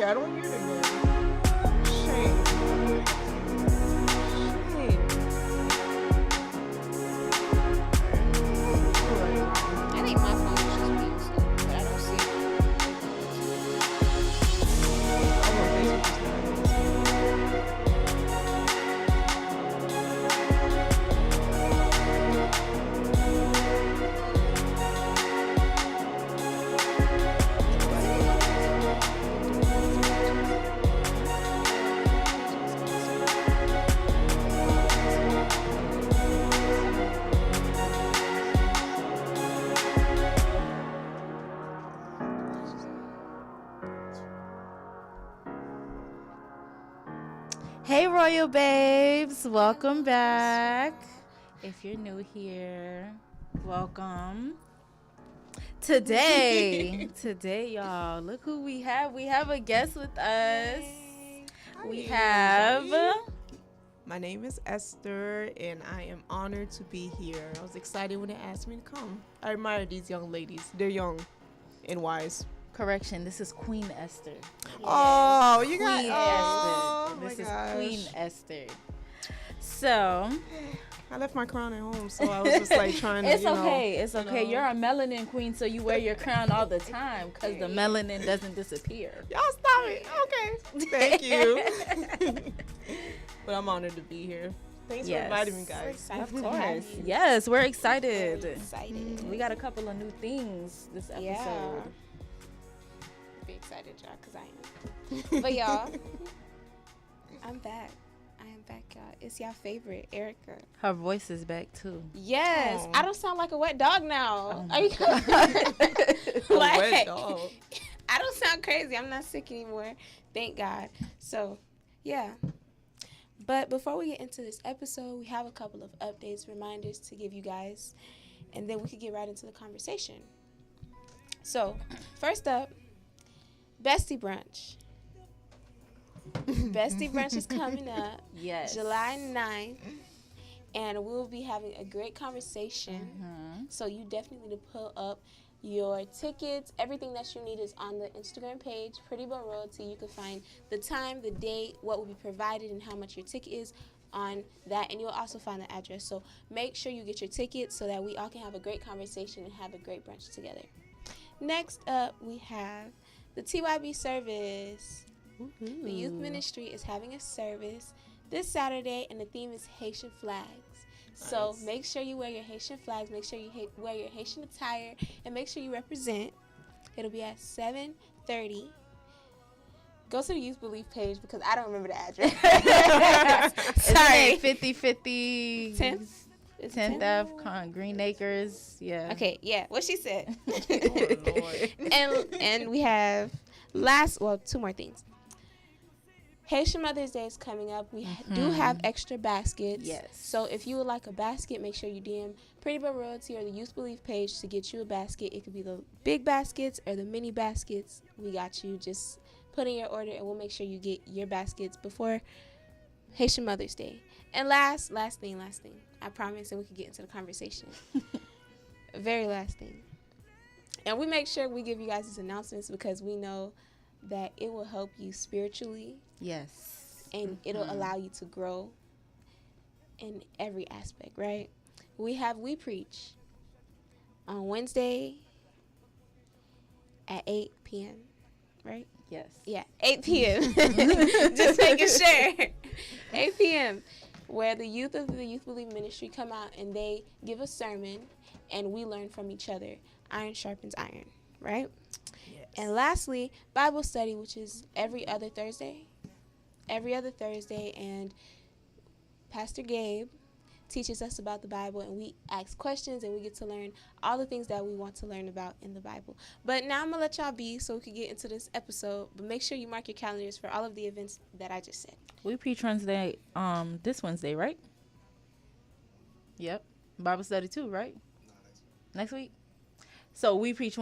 I don't hear it again. Shame. I think my phone is just being slow, but I don't see it. Hey Royal Babes, welcome back. If you're new here, welcome. Today y'all, look who we have. We have a guest with us. We have... My name is Esther, and I am honored to be here. I was excited when they asked me to come. I admire these young ladies. They're young and wise. Correction, this is Queen Esther. Oh, you got Queen Esther. This is Queen Esther. So I left my crown at home, so I was just like trying to. It's okay. You're a melanin queen, so you wear your crown all the time because the melanin doesn't disappear. Y'all stop it. Okay. Thank you. But I'm honored to be here. Thanks for inviting me, guys. Of course. Yes, we're excited. We got a couple of new things this episode. Yeah. Be excited, y'all, because I am. But y'all, I'm back. I am back, y'all. It's y'all favorite, Erica. Her voice is back too. Yes. Oh. I don't sound like a wet dog now. Are you Wet dog. I don't sound crazy. I'm not sick anymore. Thank God. So, yeah. But before we get into this episode, we have a couple of updates, reminders to give you guys, and then we could get right into the conversation. So, first up, BESTIE Brunch. BESTIE Brunch is coming up. Yes. July 9th. And we'll be having a great conversation. So you definitely need to pull up your tickets. Everything that you need is on the Instagram page, Pretty Boy Royalty. You can find the time, the date, what will be provided, and how much your ticket is on that. And you'll also find the address. So make sure you get your tickets so that we all can have a great conversation and have a great brunch together. Next up, we have the TYB service. Woo-hoo. The youth ministry is having a service this Saturday, and the theme is Haitian flags. So make sure you wear your Haitian flags, make sure you wear your Haitian attire, and make sure you represent. It'll be at 7:30. Go to the Youth Believe page because I don't remember the address. Sorry. 5050 10th Ave, Green Acres. Yeah. Okay, yeah, what she said. Oh, Lord. And we have two more things. Haitian Mother's Day is coming up. We do have extra baskets. Yes. So if you would like a basket, make sure you DM Pretty Boy Royalty or the Youth Believe page to get you a basket. It could be the big baskets or the mini baskets. We got you. Just put in your order, and we'll make sure you get your baskets before Haitian Mother's Day. And last thing. I promise, and we can get into the conversation. Very last thing. And we make sure we give you guys these announcements because we know that it will help you spiritually. Yes. And it'll allow you to grow in every aspect, right? We preach on Wednesday at 8 p.m., right? Yes. Yeah, 8 p.m. Just making sure. 8 p.m., where the youth of the Youth Believe Ministry come out and they give a sermon and we learn from each other. Iron sharpens iron, right? Yes. And lastly, Bible study, which is every other Thursday. And Pastor Gabe teaches us about the Bible, and we ask questions, and we get to learn all the things that we want to learn about in the Bible. But now I'm going to let y'all be so we can get into this episode. But make sure you mark your calendars for all of the events that I just said. We preach Wednesday, this Wednesday, right? Yep. Bible study too, right? Next week. So we preach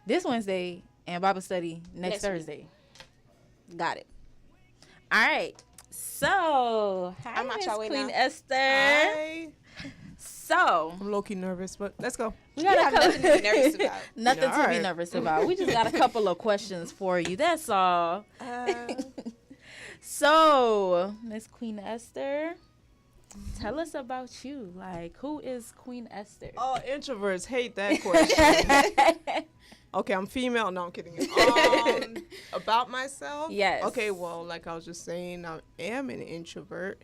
this Wednesday, and Bible study next Thursday. Got it. All right. So, hi, I'm out Miss y'all way Queen now. Esther. Hi. So I'm low-key nervous, but let's go. we You got have nothing to be nervous about. Nothing Yeah, to be alright. nervous about. We just got a couple of questions for you. That's all. So, Miss Queen Esther, tell us about you. Like, who is Queen Esther? Oh, introverts hate that question. Okay, I'm female. No, I'm kidding. About myself? Yes. Okay, well, like I was just saying, I am an introvert.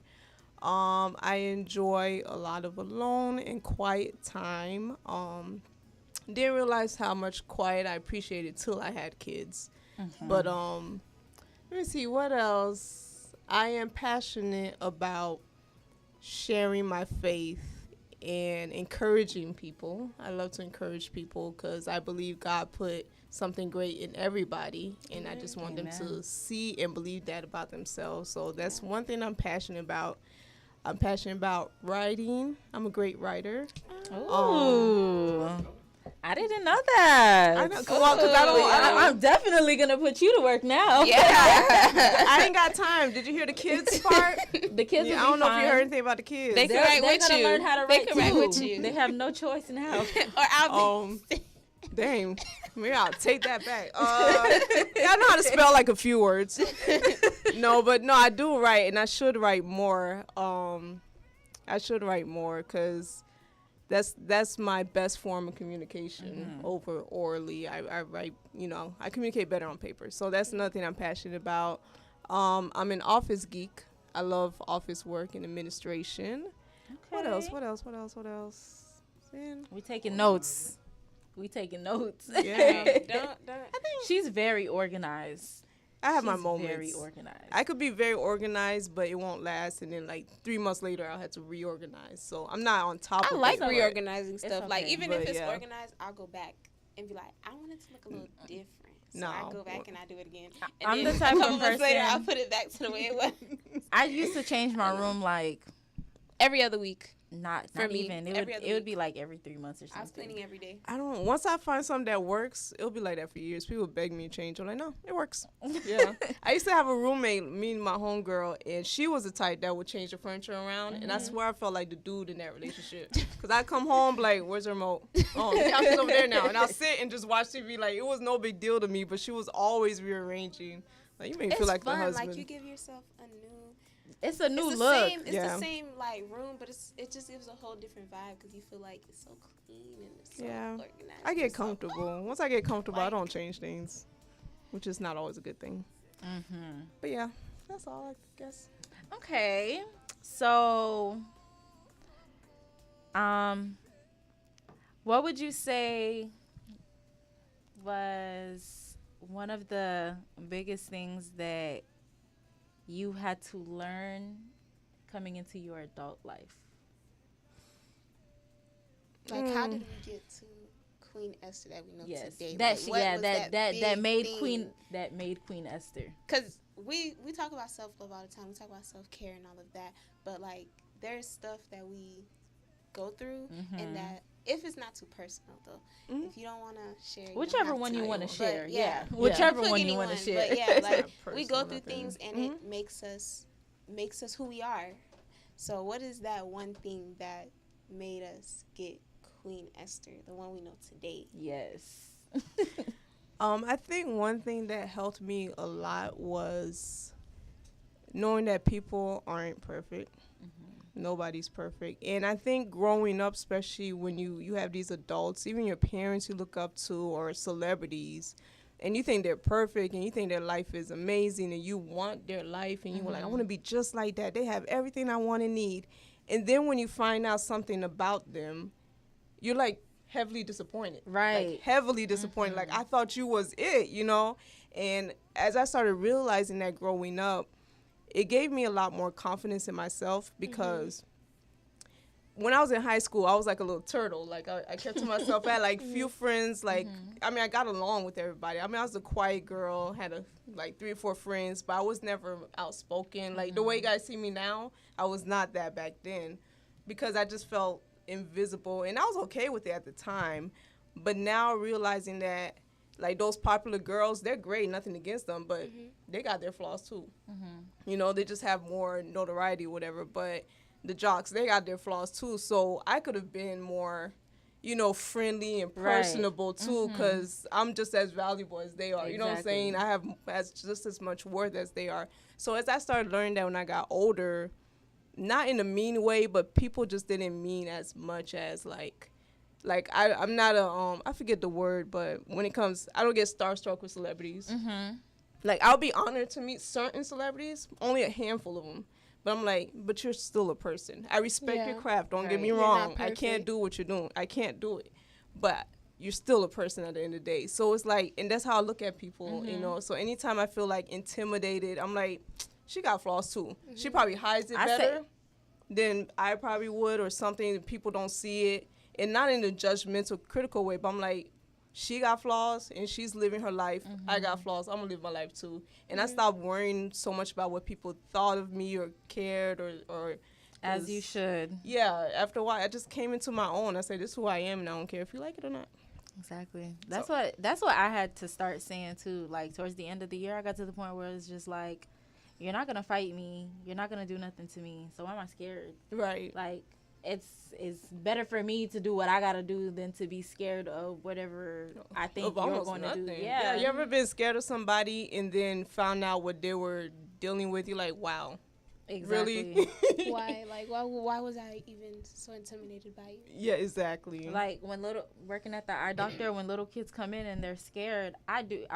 I enjoy a lot of alone and quiet time. Didn't realize how much quiet I appreciated till I had kids. But let me see what else. I am passionate about sharing my faith and encouraging people. I love to encourage people because I believe God put something great in everybody, and I just want them to see and believe that about themselves. So that's one thing I'm passionate about. I'm passionate about writing. I'm a great writer. Ooh. I didn't know that. I know, well, 'cause I don't. I'm definitely going to put you to work now. Yeah. I ain't got time. Did you hear the kids part? The kids Yeah, will I be don't know if fine. you heard anything about the kids. They can They're write with gonna you. learn how to They write can write too. with you. They have no choice in how. Or I'll Dang. Maybe I'll take that back. I know how to spell like a few words. No, I do write, and I should write more. I should write more because that's my best form of communication over orally. I write, I communicate better on paper. So that's another thing I'm passionate about. I'm an office geek. I love office work and administration. What else? Man. We taking notes. Yeah. don't. She's very organized. I have my She's moments. Very organized. I could be very organized, but it won't last. And then, like, 3 months later, I'll have to reorganize. So I'm not on top I of like it. reorganizing stuff. okay. Like, even But, if it's yeah. organized, I'll go back and be like, I want it to look a little different. So I No. go back and I do it again. And I'm then the type a of couple months later, person- I'll put it back to the way it was. I used to change my room like Every other week. not For me, even. every other It would week. be like every 3 months or I was something. cleaning every day. Once I find something that works, it'll be like that for years. People beg me to change. I'm like, no, it works. Yeah. I used to have a roommate, me and my homegirl, and she was the type that would change the furniture around. And I swear I felt like the dude in that relationship. Because I'd come home, like, where's the remote? Oh, the couch is over there now. And I'll sit and just watch TV. Like, it was no big deal to me, but she was always rearranging. Like, you make me feel like fun. the husband. Like, you give yourself a new... It's a new it's the look. Same, it's Yeah. the same, like, room, but it just gives a whole different vibe because you feel like it's so clean and it's so Yeah. organized. I get and so- comfortable. Once I get comfortable, I Like- don't change things, which is not always a good thing. But yeah, that's all I guess. Okay. So, what would you say was one of the biggest things that you had to learn coming into your adult life? Like, how did we get to Queen Esther that we know today? That Like, she, what yeah, was that made thing? Queen Esther. Because we talk about self-love all the time. We talk about self-care and all of that. But, like, there's stuff that we go through and that, if it's not too personal, though, if you don't want to share, you don't Whichever have one to. you want to But, share, yeah. whichever Pick one you want to anyone, share. But, yeah, like, not we go personal, through nothing. things and it makes us who we are. So what is that one thing that made us get Queen Esther, the one we know today? Yes. I think one thing that helped me a lot was knowing that people aren't perfect. Nobody's perfect. And I think growing up, especially when you have these adults, even your parents you look up to or celebrities, and you think they're perfect and you think their life is amazing and you want their life and you were like, I want to be just like that. They have everything I want and need. And then when you find out something about them, you're like heavily disappointed. Right. Like, heavily disappointed. Like, I thought you was it, And as I started realizing that growing up, it gave me a lot more confidence in myself because when I was in high school, I was like a little turtle. Like, I kept to myself. I had, like, few friends. Like, I mean, I got along with everybody. I mean, I was a quiet girl, had, like, 3 or 4 friends, but I was never outspoken. Like, the way you guys see me now, I was not that back then because I just felt invisible. And I was okay with it at the time. But now realizing that, like, those popular girls, they're great, nothing against them, but they got their flaws, too. They just have more notoriety or whatever. But the jocks, they got their flaws too. So I could have been more, friendly and Right. personable too, because I'm just as valuable as they are. You know what I'm Exactly. saying? I have just as much worth as they are. So as I started learning that when I got older, not in a mean way, but people just didn't mean as much as I'm not I forget the word, but when it comes, I don't get starstruck with celebrities. Like, I'll be honored to meet certain celebrities, only a handful of them. But I'm like, but you're still a person. I respect your craft. Don't get me You're wrong. not I can't perfect. do what you're doing. I can't do it. But you're still a person at the end of the day. So it's like, and that's how I look at people, So anytime I feel like intimidated, I'm like, she got flaws too. She probably hides it better than I probably would, or something. People don't see it. And not in a judgmental, critical way, but I'm like, she got flaws and she's living her life. I got flaws. I'm gonna live my life too. And I stopped worrying so much about what people thought of me or cared or As you should. Yeah, after a while I just came into my own. I said, this is who I am, and I don't care if you like it or not. Exactly. That's what I had to start saying too. Like, towards the end of the year, I got to the point where it's just like, you're not gonna fight me. You're not gonna do nothing to me. So why am I scared? Right. Like, it's better for me to do what I gotta do than to be scared of whatever I think you're going to do. Yeah. You ever been scared of somebody and then found out what they were dealing with? You're like, wow. Exactly. Really? Why? Like, why was I even so intimidated by you? Yeah, exactly. Like, when working at the eye doctor, when little kids come in and they're scared, I do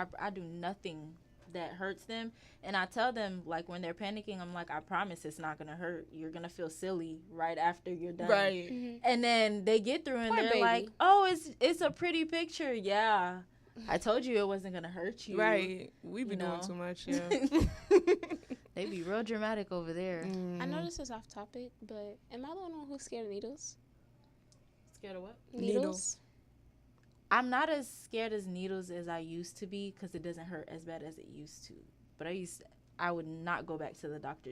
nothing that hurts them, and I tell them, like, when they're panicking, I'm like, I promise it's not gonna hurt. You're gonna feel silly right after you're done. Right. And then they get through and Poor they're baby. like, oh, it's a pretty picture. Yeah, I told you it wasn't gonna hurt you. Right. We be doing too much. Yeah. They be real dramatic over there. I know this is off topic, but am I the only one who's scared of needles? Scared of what? Needles. I'm not as scared as needles as I used to be, because it doesn't hurt as bad as it used to. But I would not go back to the doctor.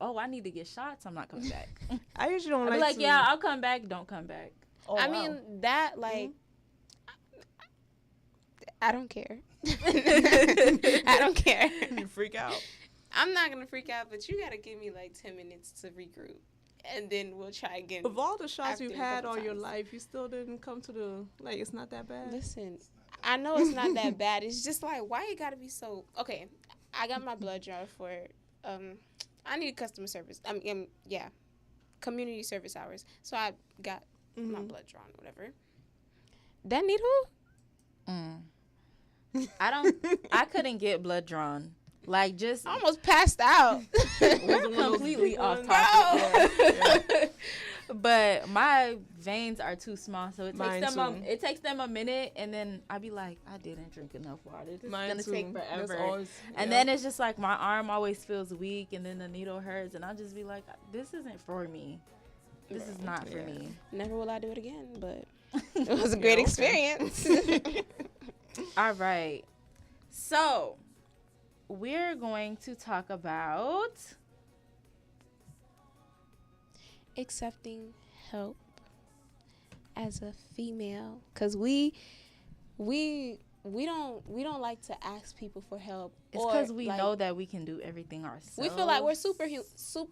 I need to get shots. I'm not coming back. I usually don't I'd like be like, yeah, I'll come back. Don't come back. Oh, I wow. mean, that, like, I don't care. I don't care. You freak out. I'm not going to freak out, but you got to give me like 10 minutes to regroup. And then we'll try again. Of all the shots after you've a had couple all your times. life, you still didn't come to it's not that bad. Listen, I know it's not that bad. It's just like, why you got to be so... Okay, I got my blood drawn for... I need customer service. Community service hours. So I got my blood drawn, whatever. That needle? I couldn't get blood drawn. Like, just I almost passed out. completely off topic. Yeah. But my veins are too small, so it takes them a minute, and then I be like, I didn't drink enough water. This is gonna take forever. And then it's just like my arm always feels weak, and then the needle hurts, and I'll just be like, this isn't for me. This is not for me. Never will I do it again, but it was a great experience. All right. So, we're going to talk about accepting help as a female, because we don't like to ask people for help. It's because we know that we can do everything ourselves. We feel like we're super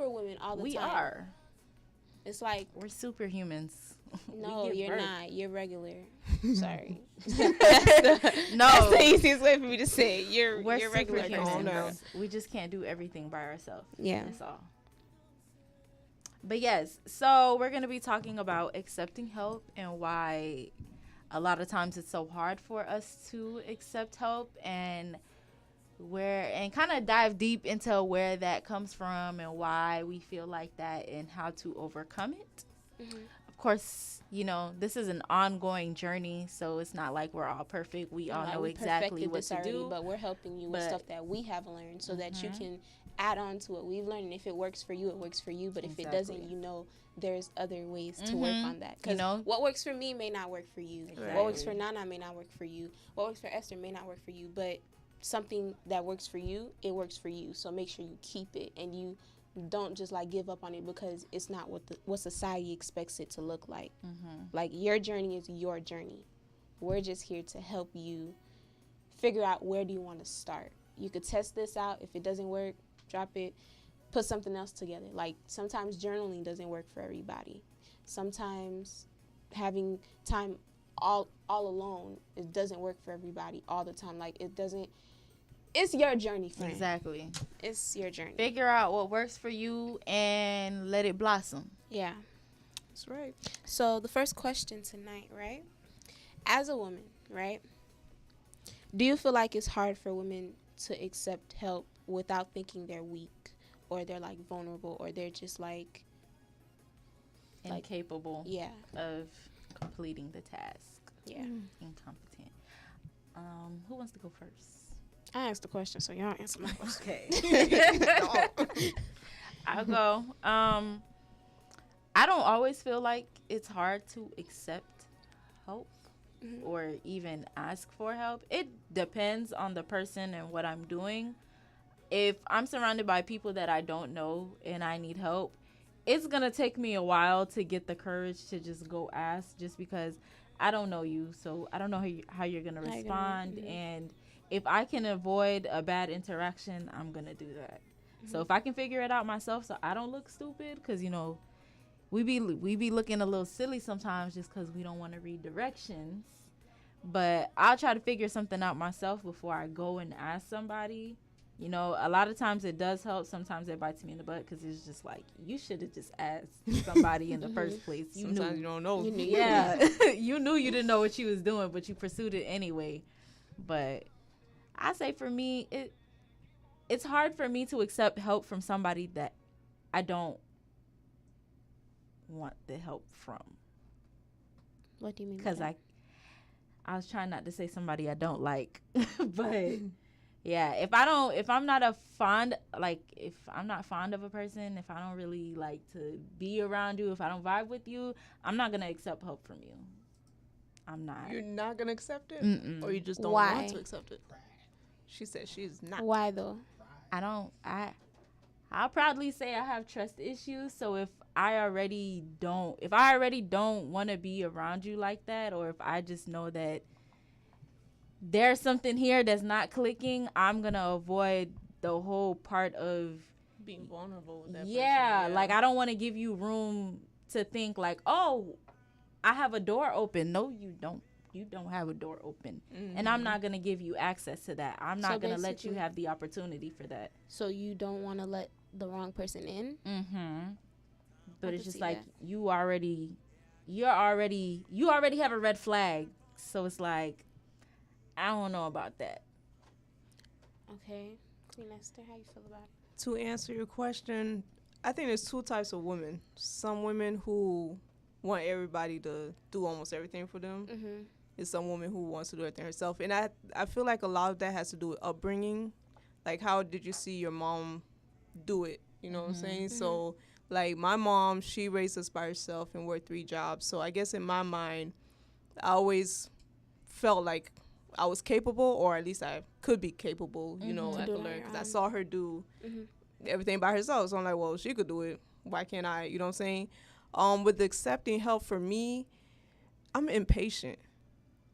women all the time. We are. It's like we're superhumans. No, you're not. You're regular. Sorry. No, that's the easiest way for me to say it. You're regular superhumans. We just can't do everything by ourselves. Yeah, that's all. But yes, so we're gonna be talking about accepting help and why a lot of times it's so hard for us to accept help, and kind of dive deep into where that comes from and why we feel like that and how to overcome it. Mm-hmm. Of course, this is an ongoing journey, so it's not like we're all perfect. We all know exactly what to do. But we're helping you with stuff that we have learned so that you can add on to what we've learned. And if it works for you, it works for you. But if it doesn't, there's other ways to work on that. Because what works for me may not work for you. Exactly. What works for Nana may not work for you. What works for Esther may not work for you. But something that works for you, it works for you. So make sure you keep it, and you don't just like give up on it because it's not what society expects it to look like. Like, your journey is your journey. We're just here to help you figure out where do you want to start. You could test this out. If it doesn't work, drop it. put something else together. Like sometimes journaling doesn't work for everybody. Sometimes having time all alone, it doesn't work for everybody all the time. Like it doesn't. It's your journey, friend. Exactly. It's your journey. Figure out what works for you and let it blossom. Yeah. That's right. So the first question tonight, right? As a woman, right? Do you feel like it's hard for women to accept help without thinking they're weak or they're like vulnerable or they're just like incapable yeah of completing the task? Yeah. Incompetent. Who wants to go first? I asked the question, so y'all answer my question. Okay. I'll go. I don't always feel like it's hard to accept help or even ask for help. It depends on the person and what I'm doing. If I'm surrounded by people that I don't know and I need help, it's going to take me a while to get the courage to just go ask, just because I don't know you. So I don't know how you're going to respond. And if I can avoid a bad interaction, I'm going to do that. So if I can figure it out myself so I don't look stupid, because, you know, we be looking a little silly sometimes just because we don't want to read directions. But I'll try to figure something out myself before I go and ask somebody. You know, a lot of times it does help. Sometimes it bites me in the butt because it's just like, you should have just asked somebody in the first place. Sometimes you don't know. You knew. Yeah. You knew you didn't know what you was doing, but you pursued it anyway. But I say for me, it's hard for me to accept help from somebody that I don't want the help from. What do you mean? Because I was trying not to say somebody I don't like, but yeah, if I'm not fond of a person, if I don't really like to be around you, if I don't vibe with you, I'm not gonna accept help from you. I'm not. You're not gonna accept it, or you just don't Why? want to accept it. She said she's not. Why though? I'll proudly say I have trust issues. So if I already don't want to be around you like that, or if I just know that there's something here that's not clicking, I'm going to avoid the whole part of being vulnerable with that person. Yeah, like I don't want to give you room to think like, oh, I have a door open. No, you don't. You don't have a door open. And I'm not going to give you access to that. I'm not going to let you have the opportunity for that. So you don't want to let the wrong person in? But it's just like you already have a red flag. So it's like, I don't know about that. Okay. Queen Esther, how you feel about it? To answer your question, I think there's two types of women. Some women who want everybody to do almost everything for them. Is some woman who wants to do everything herself. And I feel like a lot of that has to do with upbringing. Like, how did you see your mom do it? You know what I'm saying? So, like, my mom, she raised us by herself and worked 3 jobs. So I guess in my mind, I always felt like I was capable, or at least I could be capable, you know, I could learn. Because I saw her do everything by herself. So I'm like, well, she could do it. Why can't I? You know what I'm saying? With accepting help for me, I'm impatient.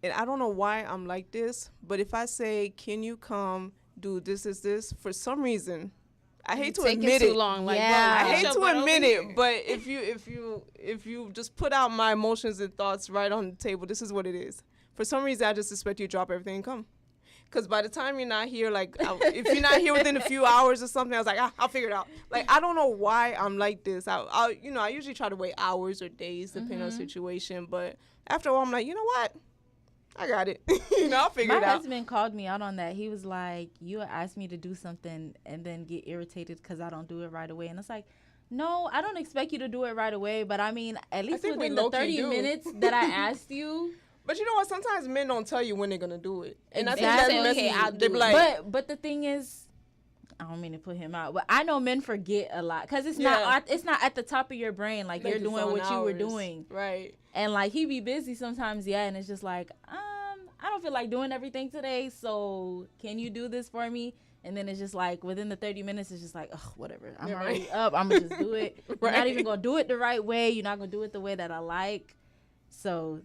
And I don't know why I'm like this, but if I say, can you come do this, for some reason, I hate to admit it. Too long. Like, yeah. I hate to admit it, but if you just put out my emotions and thoughts right on the table, this is what it is. For some reason, I just expect you to drop everything and come. Because by the time you're not here, like, if you're not here within a few hours or something, I was like, I'll figure it out. Like, I don't know why I'm like this. I usually try to wait hours or days, depending on the situation. But after a while, I'm like, you know what? I got it. I'll figure it out. My husband called me out on that. He was like, you asked me to do something and then get irritated because I don't do it right away. And it's like, no, I don't expect you to do it right away. But I mean, at least within the 30 minutes that I asked you. But you know what? Sometimes men don't tell you when they're going to do it. And exactly. I think that's messy. I'll do it. But the thing is, I don't mean to put him out, but I know men forget a lot because it's not at the top of your brain. Like you're doing what you were doing. Right. And like he be busy sometimes, and it's just like, I don't feel like doing everything today, so can you do this for me? And then it's just like within the 30 minutes, it's just like, ugh, whatever. I'm already up. I'm going to just do it. You're not even going to do it the right way. You're not going to do it the way that I like. So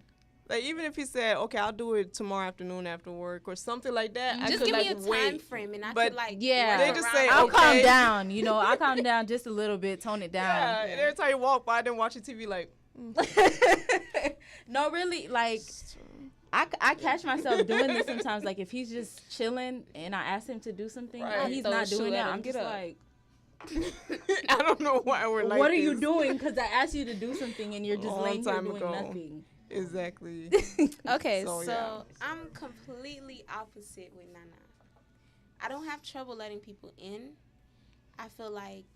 Like, even if he said, okay, I'll do it tomorrow afternoon after work or something like that, I Just could, give like, me a time wait. frame, and I But could, like, Yeah. They just say, I'll okay. calm down, you know. I'll calm down just a little bit, tone it down. Yeah, and every time you walk by, then watch your TV, like, No, really, like, I catch myself doing this sometimes. Like, if he's just chilling and I ask him to do something Right. and he's Throw a not shoe doing at that, him, I'm get just up. like, I don't know why we're like what are this. you doing? Because I asked you to do something and you're just Long laying here time doing ago. nothing. Exactly. Okay, So, so yeah. I'm completely opposite with Nana. I don't have trouble letting people in. I feel like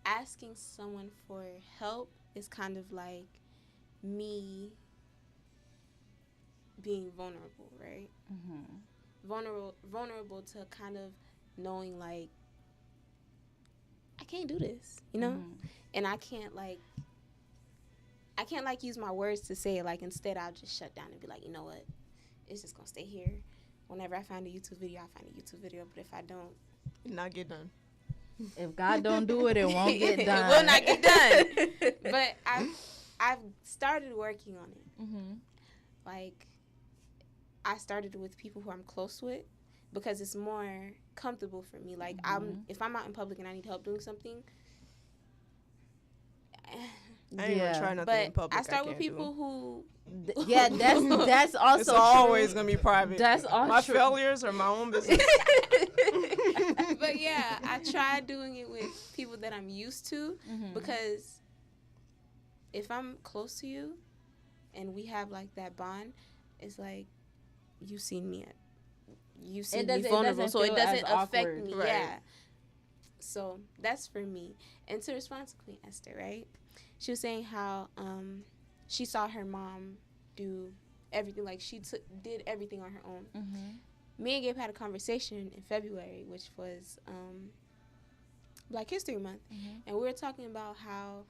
asking someone for help is kind of like me being vulnerable, right? Vulnerable to kind of knowing, like, I can't do this, you know? And I can't use my words to say it. Like, instead I'll just shut down and be like, you know what, it's just gonna stay here. Whenever I find a YouTube video, I'll find a YouTube video, but if I don't, Not get done. If God don't do it, it won't get done. It will not get done. But I've started working on it. Like, I started with people who I'm close with because it's more comfortable for me. Like, if I'm out in public and I need help doing something, I ain't gonna try nothing in but public. I start with can't people do. who Yeah, that's also It's always gonna be private. That's all My true. failures are my own business. But yeah, I tried doing it with people that I'm used to because if I'm close to you and we have like that bond, it's like you seen me vulnerable, so it doesn't affect me. Right. Yeah. So that's for me. And to respond to Queen Esther, right? She was saying how she saw her mom do everything, like she did everything on her own. Me and Gabe had a conversation in February, which was Black History Month, and we were talking about how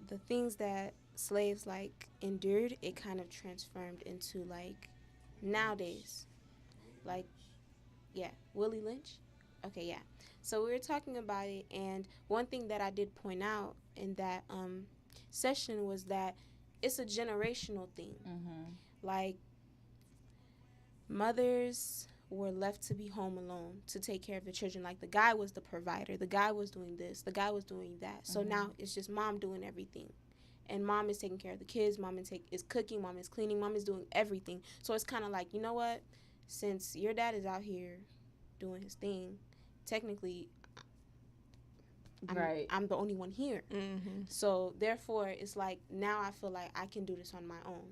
the things that slaves like endured, it kind of transformed into like nowadays, like Willie Lynch. Okay, yeah. So we were talking about it, and one thing that I did point out in that session was that it's a generational thing. Like, mothers were left to be home alone to take care of the children. Like, the guy was the provider. The guy was doing this. The guy was doing that. So now it's just mom doing everything. And mom is taking care of the kids. Mom is cooking. Mom is cleaning. Mom is doing everything. So it's kind of like, you know what? Since your dad is out here doing his thing, technically, I'm the only one here. So therefore, it's like now I feel like I can do this on my own.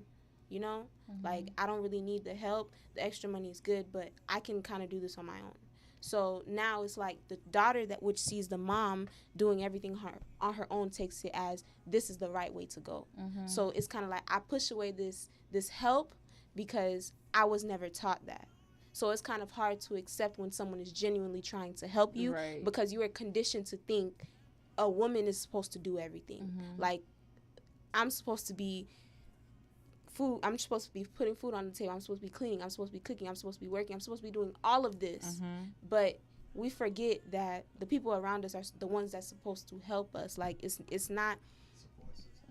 You know, like I don't really need the help. The extra money is good, but I can kind of do this on my own. So now it's like the daughter which sees the mom doing everything on her own takes it as this is the right way to go. So it's kind of like I push away this help because I was never taught that. So it's kind of hard to accept when someone is genuinely trying to help you because you are conditioned to think a woman is supposed to do everything. Like, I'm supposed to be I'm supposed to be putting food on the table. I'm supposed to be cleaning. I'm supposed to be cooking. I'm supposed to be working. I'm supposed to be doing all of this. But we forget that the people around us are the ones that's supposed to help us. Like, it's not.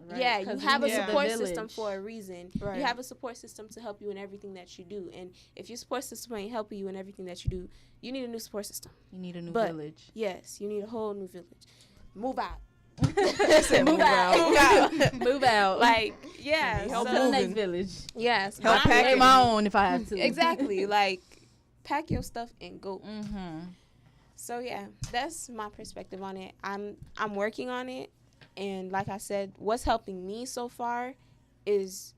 Right. Yeah, you have a support system for a reason. Right. You have a support system to help you in everything that you do. And if your support system ain't helping you in everything that you do, you need a new support system. You need a new village. Yes, you need a whole new village. Move out. Move out. Move out. Like, yeah. Help to the next village. Yes. Help pack my own if I have to. Exactly. Like, pack your stuff and go. So, yeah, that's my perspective on it. I'm working on it. And like I said, what's helping me so far is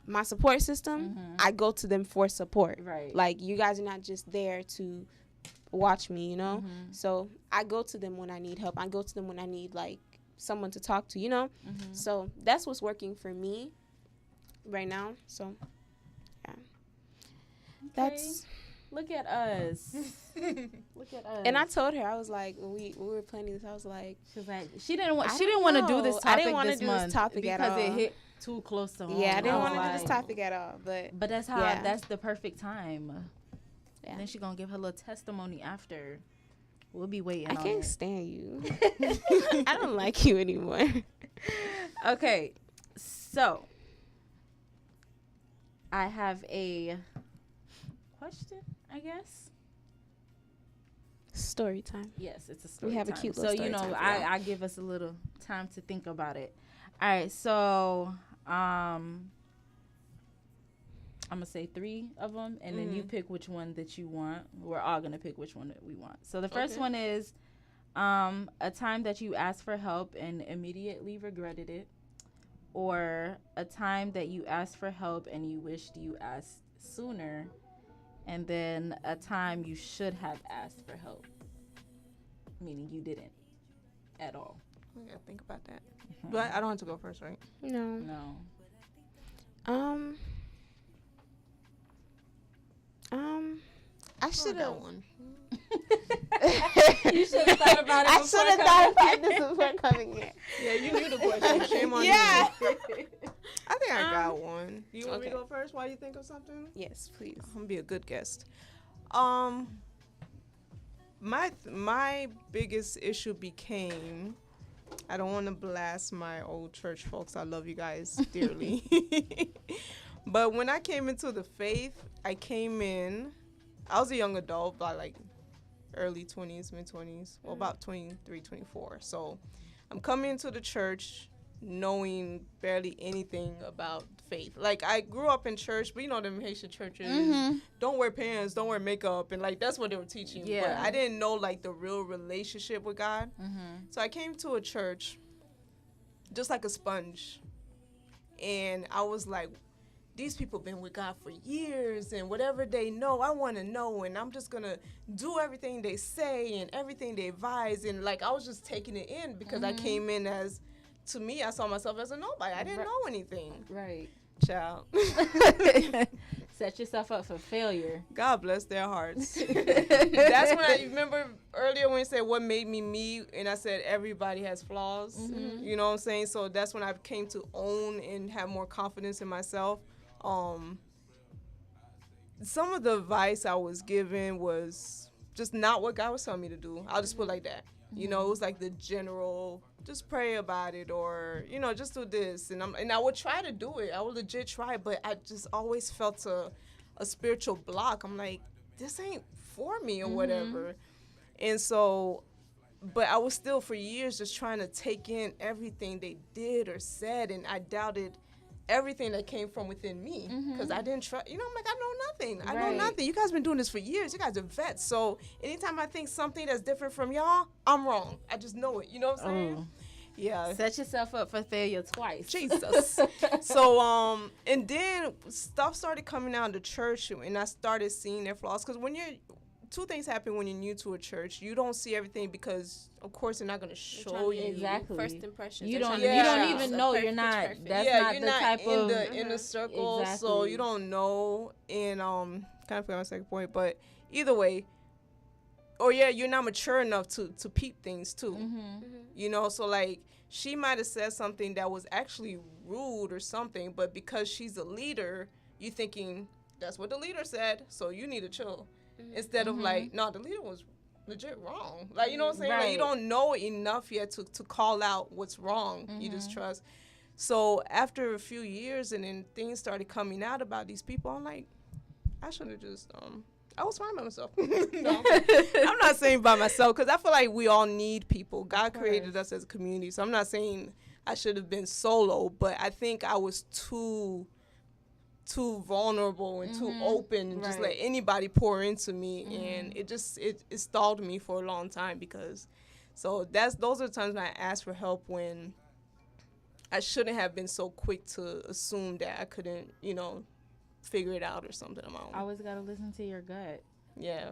my support system. I go to them for support. Right. Like, you guys are not just there to watch me, you know? So I go to them when I need help. I go to them when I need, like, someone to talk to, you know? So that's what's working for me right now. So, yeah. Okay. That's... Look at us. Look at us. And I told her, I was like, when we were planning this, I was like, she didn't want to do this topic. I didn't want to this do month this topic at all because it hit too close to home. Yeah, I didn't want to do this topic at all. But that's how. Yeah. That's the perfect time. Yeah. And then she's gonna give her little testimony after. We'll be waiting. I can't stand you. I don't like you anymore. Okay, so I have a question, I guess. Story time. Yes, it's a story We have time. a cute So, little you story know, time for y'all. I give us a little time to think about it. All right, so I'm gonna say 3 of them, and then you pick which one that you want. We're all gonna pick which one that we want. So the first one is a time that you asked for help and immediately regretted it, or a time that you asked for help and you wished you asked sooner, and then a time you should have asked for help, meaning you didn't at all. I gotta think about that. But I don't have to go first, right? No. No. I should have. one. You should have thought about it. I should have thought about this before coming here. Yeah, you knew the question. Shame on Yeah. you. I think I got one. You want me Okay. to go first while you think of something? Yes, please. I'm gonna be a good guest. My biggest issue became, I don't want to blast my old church folks. I love you guys dearly. But when I came into the faith, I was a young adult by like early 20s, mid 20s, well about 23, 24. So I'm coming into the church knowing barely anything about faith. Like, I grew up in church, but you know them Haitian churches, don't wear pants, don't wear makeup, and like that's what they were teaching. Yeah. But I didn't know like the real relationship with God. So I came to a church just like a sponge, and I was like, these people been with God for years, and whatever they know, I want to know, and I'm just gonna do everything they say and everything they advise, and like I was just taking it in because I came in as, to me, I saw myself as a nobody. I didn't know anything. Right. Child. Set yourself up for failure. God bless their hearts. That's when I remember earlier when you said what made me me, and I said everybody has flaws. You know what I'm saying? So that's when I came to own and have more confidence in myself. Some of the advice I was given was just not what God was telling me to do. I'll just put it like that. You know, it was like the general, just pray about it, or, you know, just do this. And I would try to do it. I would legit try, but I just always felt a spiritual block. I'm like, this ain't for me or whatever. And so, but I was still for years just trying to take in everything they did or said, and I doubted everything that came from within me because I didn't trust. You know, I'm like, I know nothing. I know nothing. You guys been doing this for years. You guys are vets. So anytime I think something that's different from y'all, I'm wrong. I just know it. You know what I'm saying? Yeah. Set yourself up for failure twice. Jesus. So and then stuff started coming out of the church, and I started seeing their flaws. Because when two things happen when you're new to a church. You don't see everything because, of course, they're not going to show you. Exactly. First impressions. You They're don't trying to make even a know perfect you're not. picture. That's You're not the not type in of the inner circle, so Exactly. you don't know. And kind of forgot my second point, but either way, you're not mature enough to peep things too. You know, so like she might have said something that was actually rude or something, but because she's a leader, you thinking that's what the leader said, so you need to chill. Instead of like, no, the leader was legit wrong. Like, you know what I'm saying? Like, you don't know enough yet to call out what's wrong. You just trust. So after a few years, and then things started coming out about these people, I'm like, I should have just I was fine by myself. No, I'm not saying by myself, because I feel like we all need people. God created us as a community, so I'm not saying I should have been solo, but I think I was too vulnerable and too open and just let anybody pour into me, and it stalled me for a long time. Because those are the times when I asked for help, when I shouldn't have been so quick to assume that I couldn't, figure it out or something on my own. Always gotta listen to your gut. Yeah.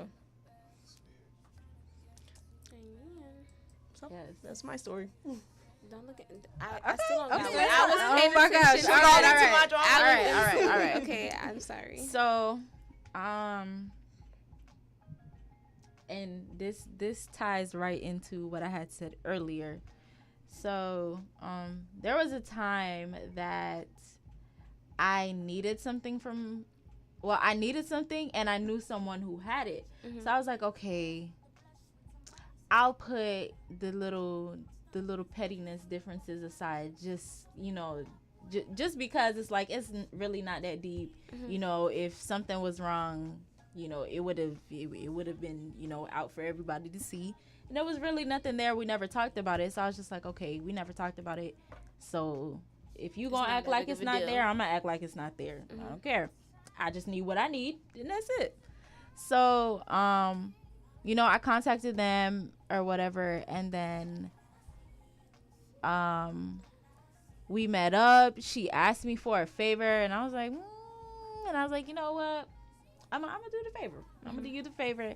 Amen. So Yes. that's my story. Don't look at. I still don't got Okay. one. I was paying Oh my gosh. attention. All right. Okay, I'm sorry. So, and this ties right into what I had said earlier. So, there was a time that I needed something and I knew someone who had it. So I was like, okay, I'll put the little pettiness differences aside. Just, just because it's like it's really not that deep. You know, if something was wrong, you know, it would have been, you know, out for everybody to see. And there was really nothing there. We never talked about it. So I was just like, okay, we never talked about it. So if you gonna act like it's not there, I'm gonna act like it's not there. I don't care. I just need what I need, and that's it. So, you know, I contacted them or whatever, and then we met up. She asked me for a favor, and I was like, you know what? I'm gonna do the favor. I'm gonna do you the favor.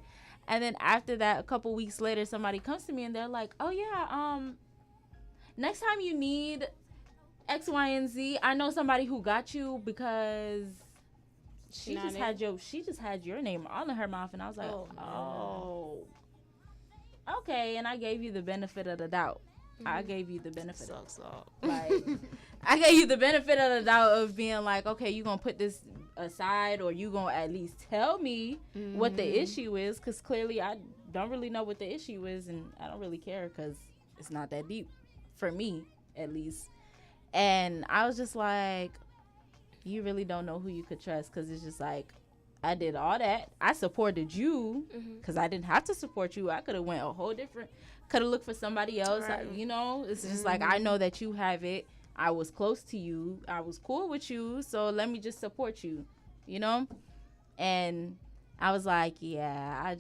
And then after that, a couple weeks later, somebody comes to me and they're like, oh yeah, next time you need X, Y, and Z, I know somebody who got you, because she just had your name all in her mouth. And I was like, oh, okay. And I gave you the benefit of the doubt. I gave you the benefit of I gave you the benefit of the doubt of being like, okay, you gonna put this aside, or you gonna at least tell me what the issue is, because clearly I don't really know what the issue is, and I don't really care because it's not that deep for me, at least. And I was just like, you really don't know who you could trust, because it's just like, I did all that. I supported you because I didn't have to support you. I could have went a whole different, could have looked for somebody else. Right. You know, it's just like, I know that you have it. I was close to you. I was cool with you. So let me just support you, you know? And I was like, yeah,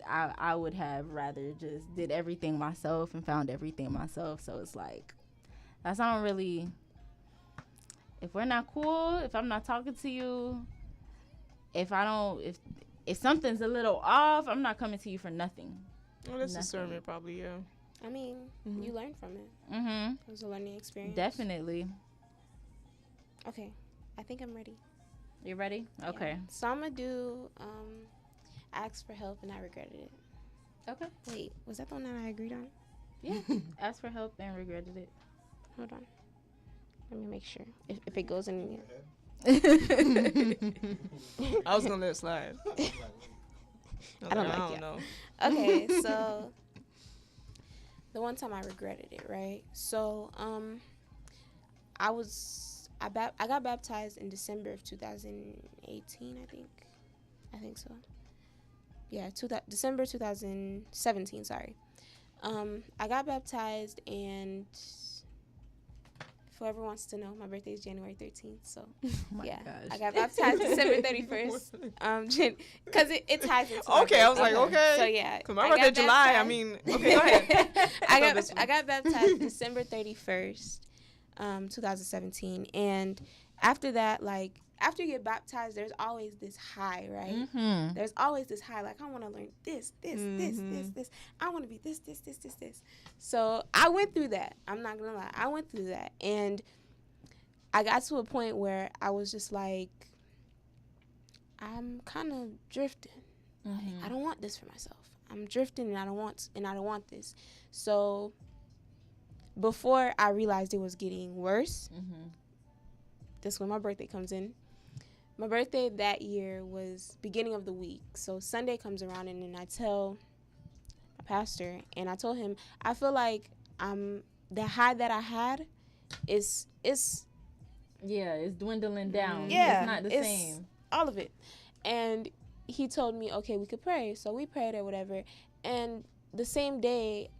I would have rather just did everything myself and found everything myself. So it's like, that's not really, if we're not cool, if I'm not talking to you, if something's a little off, I'm not coming to you for nothing. Well, that's discernment, probably, yeah. I mean, you learned from it. It was a learning experience. Definitely. Okay, I think I'm ready. You ready? Okay. Yeah. So I'm gonna do ask for help and I regretted it. Okay. Wait, was that the one that I agreed on? Yeah. Ask for help and regretted it. Hold on. Let me make sure if it goes in here. I was gonna let it slide. I don't know. Okay, so the one time I regretted it, right? So I got baptized in December of 2018, I think so. Yeah, December 2017. Sorry. I got baptized, and whoever wants to know, my birthday is January 13th. So, gosh. I got baptized December 31st. Because it ties into my birthday. I was like, okay. So, yeah. Because my birthday July. I mean, okay, go ahead. I got baptized December 31st, 2017. And after that, like, after you get baptized, there's always this high, right? There's always this high, like, I want to learn this. I want to be this. So I went through that. I'm not going to lie. I went through that. And I got to a point where I was just like, I'm kind of drifting. Like, I don't want this for myself. I'm drifting, and I don't want this. So before I realized it was getting worse, that's when my birthday comes in. My birthday that year was beginning of the week. So Sunday comes around, and then I tell my pastor, and I told him, I feel like the high that I had is it's dwindling down. Yeah, it's not the same. All of it. And he told me, okay, we could pray. So we prayed or whatever. And the same day,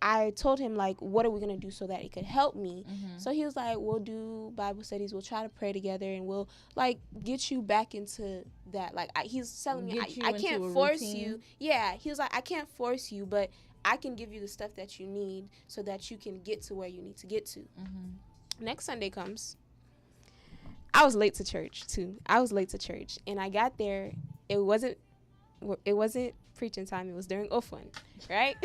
I told him, like, what are we going to do so that it could help me? So he was like, we'll do Bible studies. We'll try to pray together, and we'll, like, get you back into that. Like, he's telling me, I can't force you. Yeah, he was like, I can't force you, but I can give you the stuff that you need so that you can get to where you need to get to. Next Sunday comes. I was late to church, too. And I got there. It wasn't preaching time. It was during Ofwan, right?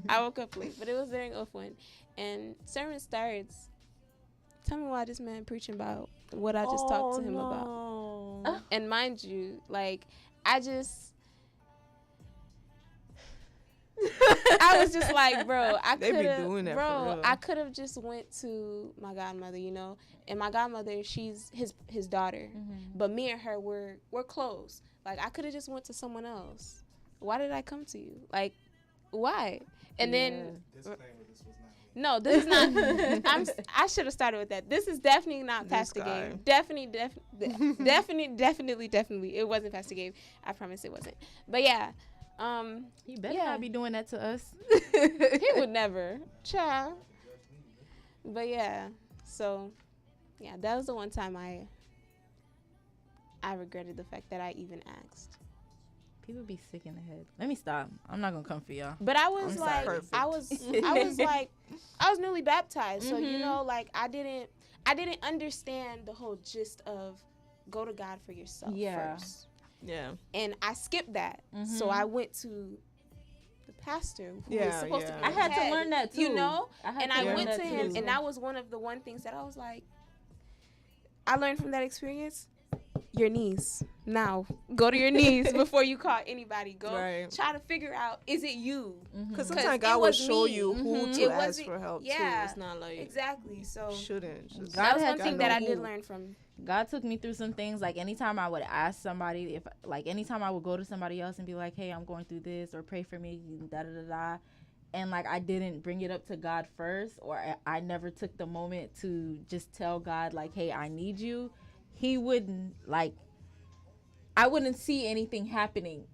I woke up late, but it was during Ofwan. And sermon starts. Tell me why this man preaching about what I just talked to him about. And mind you, like, I was just like, bro, I could have just went to my godmother, you know, and my godmother, she's his daughter, but me and her we're close. Like, I could have just went to someone else. Why did I come to you? Like, Why? And then Disclaimer: this was not me. no, this is not. I should have started with that. This is definitely not This Pastor guy. Gabe. Definitely, it wasn't Pastor Gabe. I promise it wasn't. But yeah, You better Yeah. not be doing that to us. he would never, child. But yeah, so yeah, that was the one time I regretted the fact that I even asked. People be sick in the head. Let me stop. I'm not gonna come for y'all. But I was I'm like, sorry. I was like, I was newly baptized, so you know, like I didn't understand the whole gist of go to God for yourself first, Yeah. and I skipped that. So I went to the pastor who was Yeah, supposed yeah. to be I had to head, learn that too. you know, had and to I learn went that to him, too. and that was one of the one things that I was like, I learned from that experience. Your knees. Now, go to your knees before you call anybody. Go Right. try to figure out, is it you? Because 'Cause sometimes it God will was show me. you who It to ask wasn't- for help yeah, too. It's not like Exactly. So shouldn't. Just God that was had one to thing know that I did who. learn from. God took me through some things. Like anytime I would ask somebody, if like anytime I would go to somebody else and be like, "Hey, I'm going through this," or "Pray for me," da da da da, and like I didn't bring it up to God first, or I never took the moment to just tell God like, "Hey, I need you," He wouldn't like. I wouldn't see anything happening,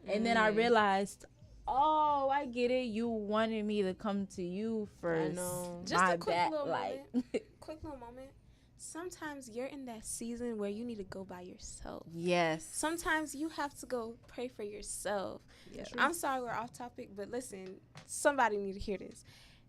and then I realized, oh, I get it. You wanted me to come to you first. know. Just My a quick bad, little like. Quick little moment. Sometimes you're in that season where you need to go by yourself. Yes. Sometimes you have to go pray for yourself. Yeah. I'm sorry we're off topic, but listen, somebody need to hear this.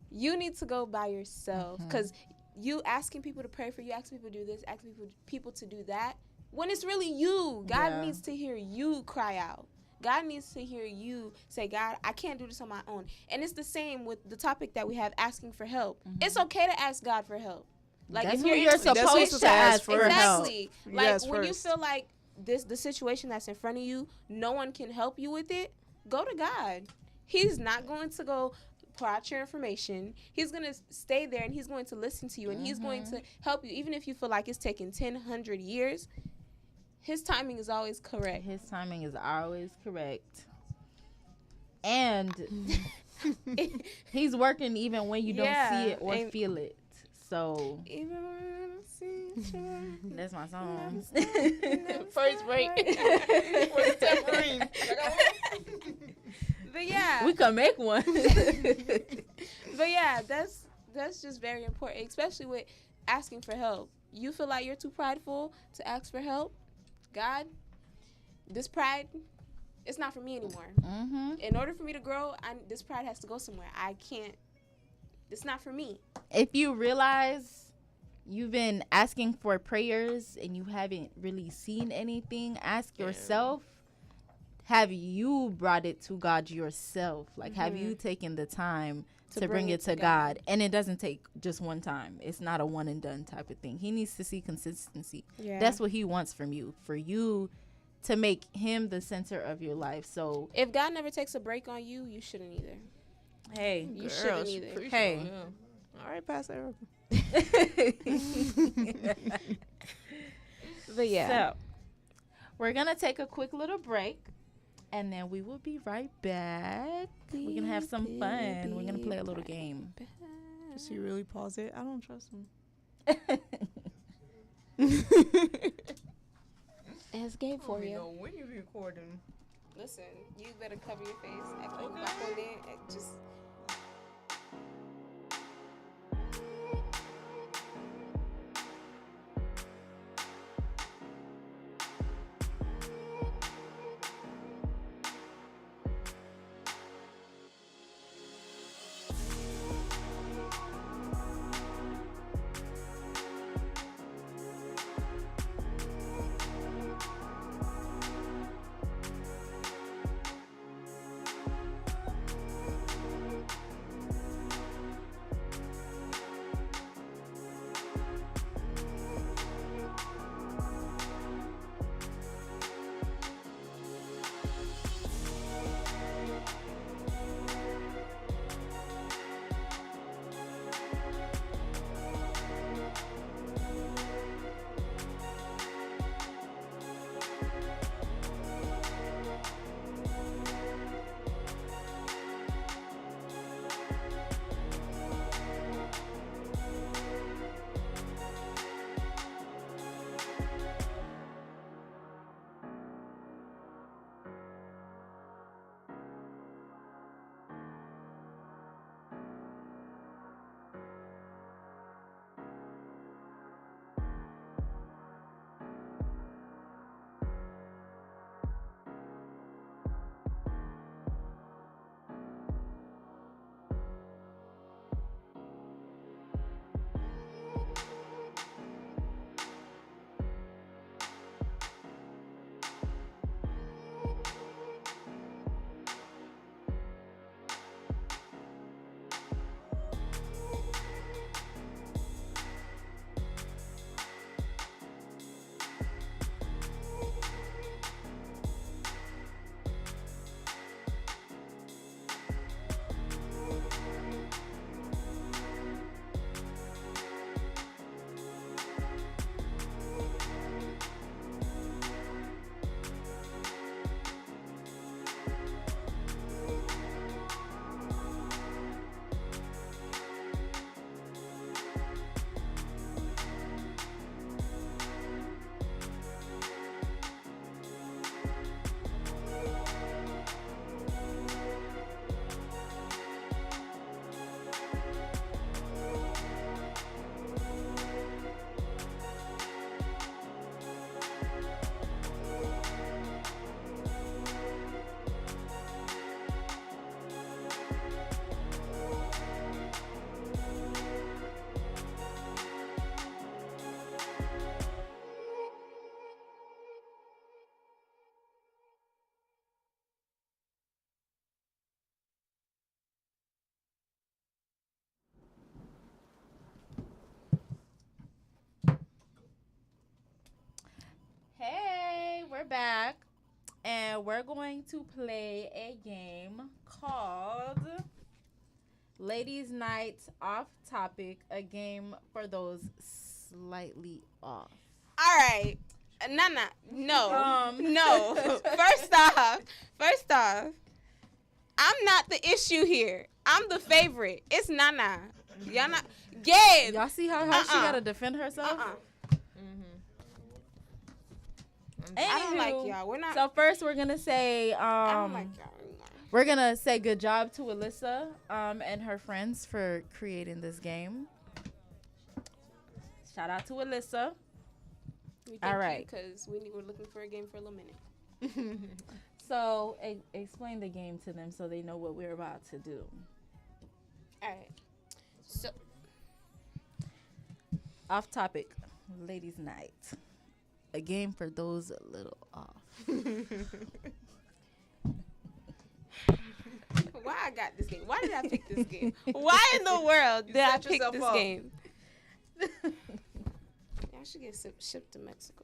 You need to go by yourself because you asking people to pray for you, asking people to do this, asking people to do that. When it's really you, God needs to hear you cry out. God needs to hear you say, God, I can't do this on my own. And it's the same with the topic that we have, asking for help. It's okay to ask God for help. Like That's if who you're you're in a supposed situation- to ask for exactly. help. Like Yes, when you first. feel like the situation that's in front of you, no one can help you with it, go to God. He's not going to go pour out your information. He's going to stay there and he's going to listen to you and he's going to help you. Even if you feel like it's taking 10, 100 years, his timing is always correct. His timing is always correct. And he's working even when you don't see it or feel it. So Even when I don't see it, that's my song. first break. Where's the tambourine? But yeah. We can make one. But yeah, that's just very important, especially with asking for help. You feel like you're too prideful to ask for help. God, this pride, it's not for me anymore. In order for me to grow, this pride has to go somewhere. I can't. It's not for me. If you realize you've been asking for prayers and you haven't really seen anything, ask yourself, have you brought it to God yourself? Like, have you taken the time to bring it to God? And it doesn't take just one time. It's not a one and done type of thing. He needs to see consistency. Yeah. That's what he wants from you, for you to make him the center of your life. So If God never takes a break on you, you shouldn't either. hey, You shouldn't either. Hey. All right, Pastor Erica. But yeah. So we're gonna take a quick little break, and then we will be right back. We're gonna have some fun. We're gonna play a little game. Does he really pause it? I don't trust him. It's Gabe for you. know when you're recording. Listen, you better cover your face. Act like you back on there. Just. and we're going to play a game called Ladies Night Off Topic, a game for those slightly off. All right. Nana, no. First off, I'm not the issue here. I'm the favorite. It's Nana. Y'all not. Gabe. Y'all see how hard she gotta defend herself? I don't like y'all. We're not. So first, we're gonna say I don't like y'all. we're gonna say good job to Alyssa and her friends for creating this game. Shout out to Alyssa. All right, because we were looking for a game for a little minute. So explain the game to them so they know what we're about to do. All right. So Off topic, ladies' night. A game for those a little off. why I got this game? Why did I pick this game? Why in the world did I pick this game? I should get shipped to Mexico.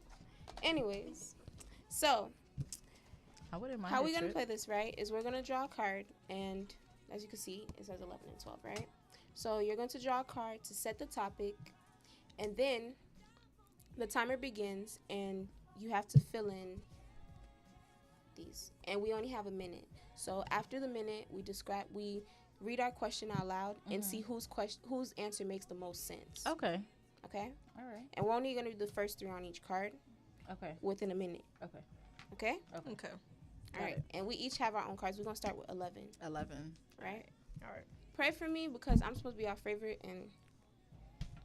Anyways, so how we're gonna play this, right? Is we're gonna draw a card, and as you can see, it says 11 and 12, right? So you're going to draw a card to set the topic, and then the timer begins, and you have to fill in these. And we only have a minute. So after the minute, we read our question out loud and see whose answer makes the most sense. Okay. Okay? All right. And we're only going to do the first 3 on each card. Okay. Within a minute. Okay. Okay? Okay. All right. And we each have our own cards. We're going to start with 11. 11. Right? All right. Pray for me because I'm supposed to be our favorite and...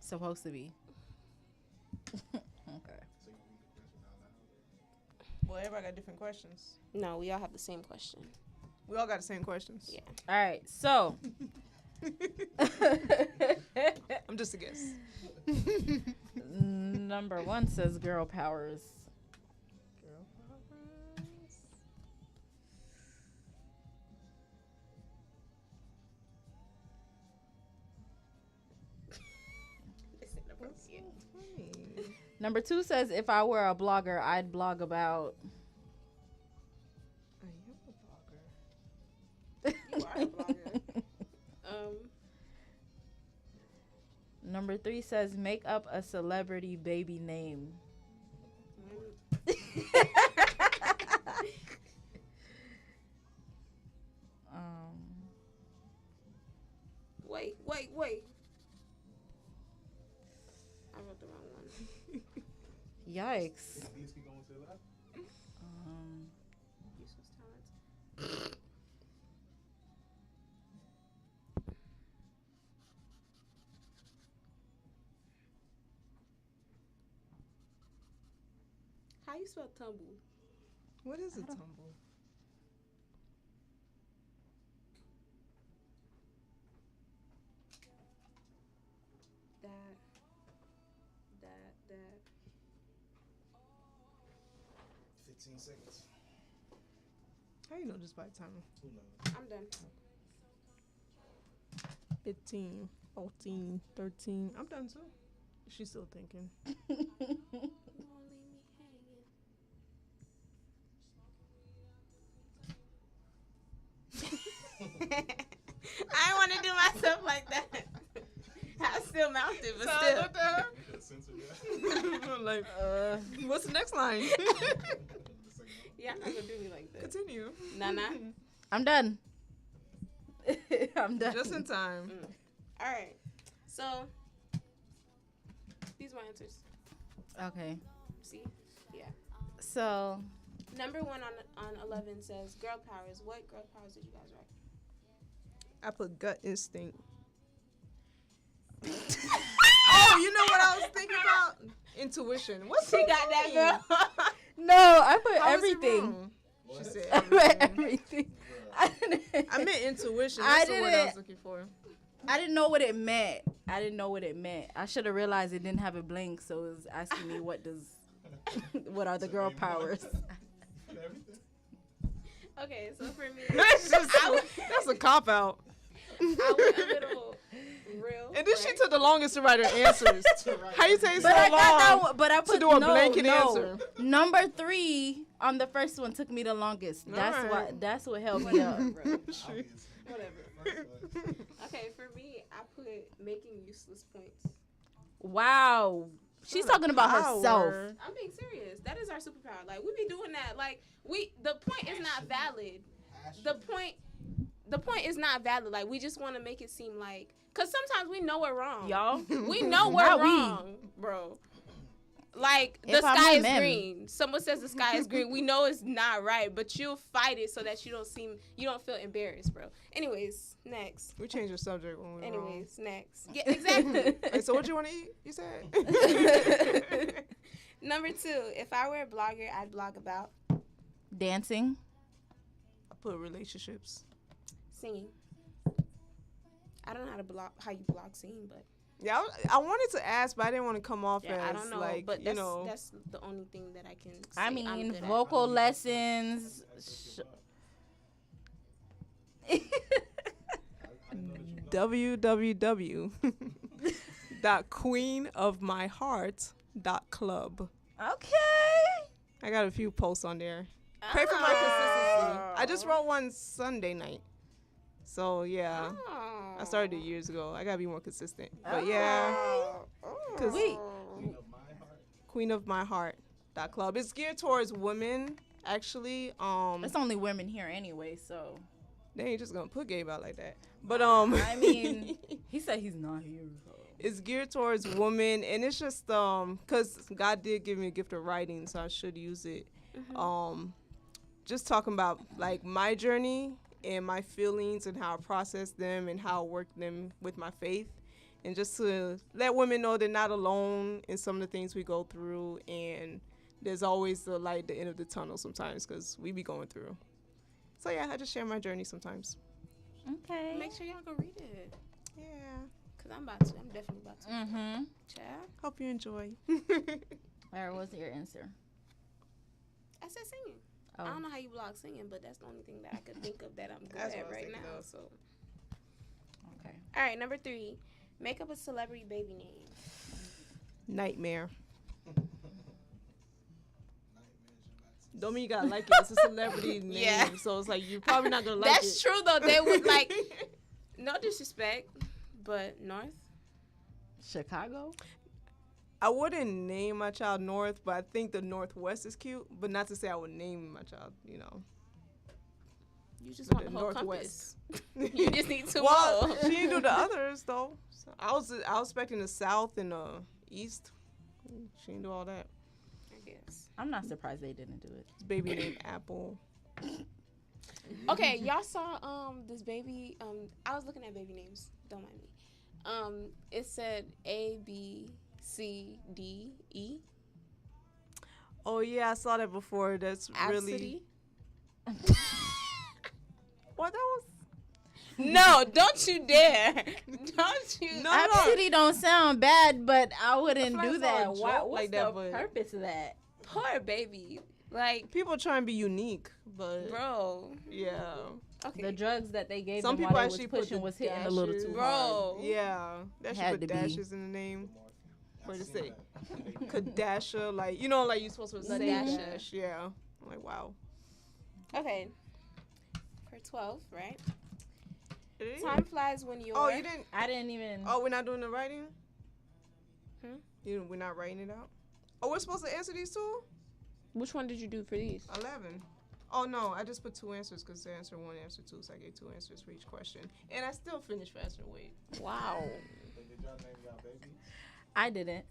Supposed to be. Okay. Well, everybody got different questions. No, we all have the same question. We all got the same questions. Yeah. All right. So. I'm just a guess. Number 1 says girl powers. Girl powers. This ain't appropriate. Number 2 says if I were a blogger, I'd blog about. I am a blogger. You are a blogger. Number 3 says make up a celebrity baby name. Wait. I wrote the wrong one. Yikes. Useless talents. How you spell tumble? What is a tumble? That. 15 seconds. How you know just by the timer? Who knows? I'm done. 15, 14, 13. I'm done too. She's still thinking. I don't want to do myself like that. I still mounted, but So still. look at her. Like, what's the next line? Yeah, I'm not gonna do me like that. Continue. Nana. I'm done. I'm done. Just in time. All right. So these are my answers. Okay. See? Yeah. So. Number 1 on 11 says girl powers. What girl powers did you guys write? I put gut instinct. Oh, you know what I was thinking about? Intuition. What's She got that, girl. No, I put How was it everything. wrong? She said I put everything. everything. I meant intuition. I That's the word I didn't- was looking for. I didn't know what it meant. I should have realized it didn't have a blank, so it was asking me what are the girl powers. Okay, so for me, That's a cop out. I went a little real. And then she took the longest to write her answers. How you say so But I got that long one, but I put to do a blanket answer? Number 3 The first one took me the longest. That's Alright. why. That's what held me up, bro. Obvious. Whatever. First one. Okay, for me, I put making useless points. Wow. She's talking about herself. I'm being serious. That is our superpower. Like, we be doing that. Like, the point is not valid. The point is not valid. Like, we just want to make it seem like, because sometimes we know we're wrong. Y'all. We know we're Not we. wrong, bro. Like, the If I'm sky a is man. green. Someone says the sky is green. We know it's not right, but you'll fight it so that you don't feel embarrassed, bro. Anyways, next. We changed the subject when we were wrong. Anyways, next. Yeah, exactly. Hey, so what you want to eat? You said. Number 2, if I were a blogger, I'd blog about Dancing. I put relationships. singing. I don't know how you blog singing, but Yeah, I wanted to ask, but I didn't want to come off yeah, as I don't know. like, But you know. that's the only thing that I can say I I'm mean, good at. vocal lessons. www.queenofmyheart.club. Okay. I got a few posts on there. Pray for my consistency. I just wrote one Sunday night. So, yeah. Oh. I started it years ago. I got to be more consistent. But, yeah. Cause Wait. queenofmyheart.club. It's geared towards women, actually. It's only women here anyway, so. They ain't just going to put gay out like that. But, I mean, he said he's not here. So. it's geared towards women, and it's just because God did give me a gift of writing, so I should use it. Just talking about like my journey and my feelings and how I process them and how I work them with my faith, and just to let women know they're not alone in some of the things we go through, and there's always the light at the end of the tunnel sometimes because we be going through. So yeah, I just share my journey sometimes. Okay. Make sure y'all go read it. Yeah. Because I'm definitely about to. Mm-hmm. Child. Hope you enjoy. Where was your answer? I said singing. Oh. I don't know how you blog singing, but that's the only thing that I could think of that I'm good That's what I at was right thinking now. of. So, Okay. all right, number 3, make up a celebrity baby name. Nightmare. Don't mean you gotta like it. It's a celebrity name, Yeah. so it's like you're probably not gonna like That's it. true though. They would like, no disrespect, but North. Chicago? I wouldn't name my child North, but I think the Northwest is cute. But not to say I would name my child, you know. You just But want the the whole Northwest. compass. You just need 2 Well, more. she didn't do the others though. So I was expecting the South and the East. She didn't do all that. I guess. I'm not surprised they didn't do it. It's baby named Apple. Okay, y'all saw this baby. I was looking at baby names. Don't mind me. It said ABCDE. Oh yeah, I saw that before. That's really. Absidy. What that was? No, don't you dare! Don't you? No. Absidy don't sound bad, but I wouldn't I feel do like I that. saw a Why? joke What's like the that, but- purpose of that? Poor baby. Like, People try and be unique, but bro. yeah. Okay. The drugs that they gave Some them people while they was actually put pushing the was hitting a little dashes. too Bro. hard. Yeah, that should Had put to be. dashes in the name. What to say? Kadasha, like you know, like you're supposed to say Kadasha. dash. Yeah, I'm like wow. Okay. For 12, right? It is. Time flies when you're. Oh, you didn't. I didn't even. Oh, we're not doing the writing. Hmm? We're not writing it out. Oh, we're supposed to answer these two. Which one did you do for these? 11. Oh no, I just put 2 answers because they answer 1, answer 2, so I gave 2 answers for each question, and I still finished faster than Wade. Wow. Did y'all name y'all baby? I didn't.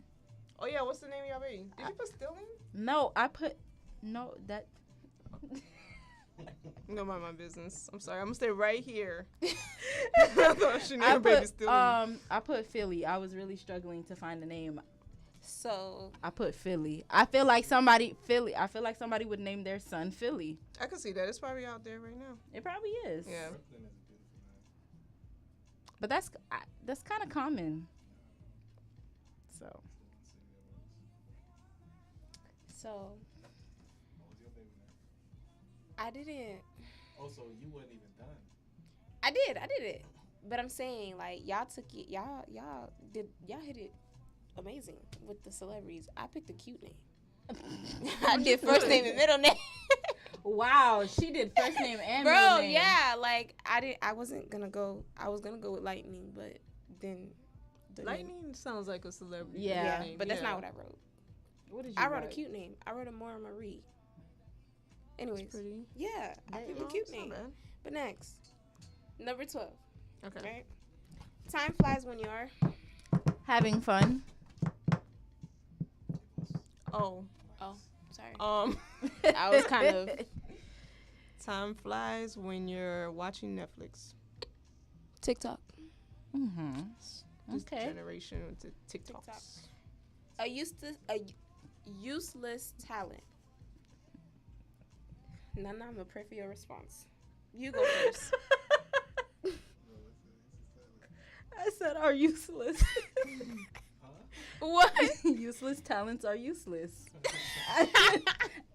Oh yeah, what's the name of y'all baby? Did you put Stilling? No, I put. No, that. No, mind my business. I'm sorry. I'm gonna stay right here. I thought she named her baby Stilling. I put Philly. I was really struggling to find a name. So, I put Philly. I feel like somebody would name their son Philly. I can see that. It's probably out there right now. It probably is. Yeah. Brooklyn is a beautiful name. But that's kind of common. So so What was your baby name? I didn't. Oh, so you wasn't even done. I did it. But I'm saying, like, y'all took it. Y'all hit it amazing with the celebrities. I picked a cute name. I did first name and middle name. Wow, she did first name and Bro, middle name. yeah, like I was gonna go with Lightning, but then the name. Lightning sounds like a celebrity. Yeah. name. But that's not what I wrote. What did you I wrote write? a cute name. I wrote a Maura Marie. Anyways, Pretty. yeah, I picked a cute name. But next, number 12. Okay. Right. Time flies when you're. Having fun. Oh. Sorry. I was kind of. Time flies when you're watching Netflix. TikTok. Mm-hmm. This Okay. generation with the TikToks. TikTok. A useless talent. Nana, I'm gonna pray for your response. You go first. I said are useless. What? Useless talents are useless.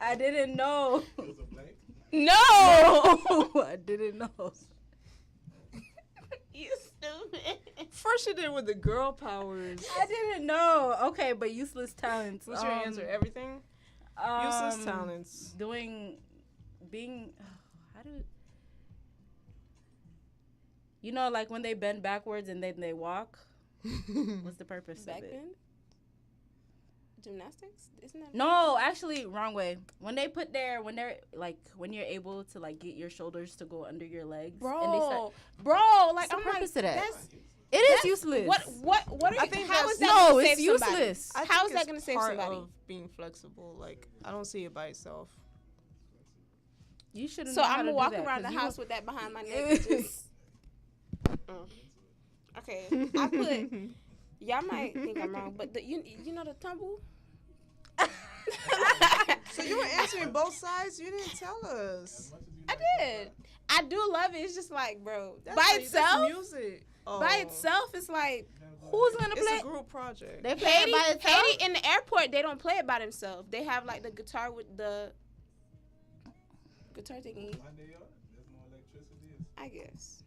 I didn't know. It was a blank. No. I didn't know. You stupid. First you did with the girl powers. I didn't know. Okay, but useless talents. What's your answer? Everything? Useless talents. Being, how do, you know, like when they bend backwards and then they walk? What's the purpose of it? Backbend? Gymnastics? Isn't that? No, actually, wrong way. When you're able to like get your shoulders to go under your legs, and they start, Bro, like what's the I'm like, purpose of that? that's It is useless. What are you? I think how that's- is that No, gonna it's save somebody? useless. I How think is that it's gonna save part somebody? of being flexible. Like, I don't see it by itself. You shouldn't. So know how I'm to gonna do walk that, around the 'cause you house with that behind my neck. And just, Okay, I put. Y'all might think I'm wrong, but you know the tumble. So you were answering both sides? You didn't tell us. I did. I do love it. It's just like, bro, That's by like- itself. that's music. Oh. By itself, it's like Who's gonna It's play? a group project. They play it by itself. Haiti in the airport. They don't play it by themselves. They have like the guitar with the guitar thingy. Why they are? There's no electricity. I guess.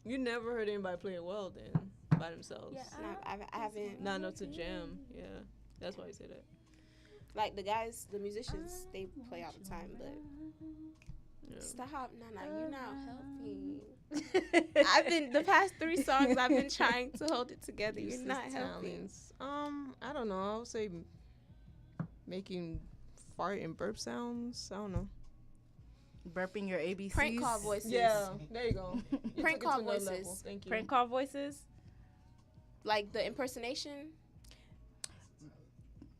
You never heard anybody play it well then, by themselves. No, I haven't. Not enough to jam. Yeah, that's why you say that. Like the guys, the musicians, they play all the time. But Yeah. stop, Nana. You're not helping. I've been the past 3 songs. I've been trying to hold it together. You're Useless not helping. talents. I don't know. I would say making fart and burp sounds. I don't know. Burping your ABCs. Prank call voices. Yeah, there you go. You Prank took it call to another voices. level. Thank you. Prank call voices. Like the impersonation.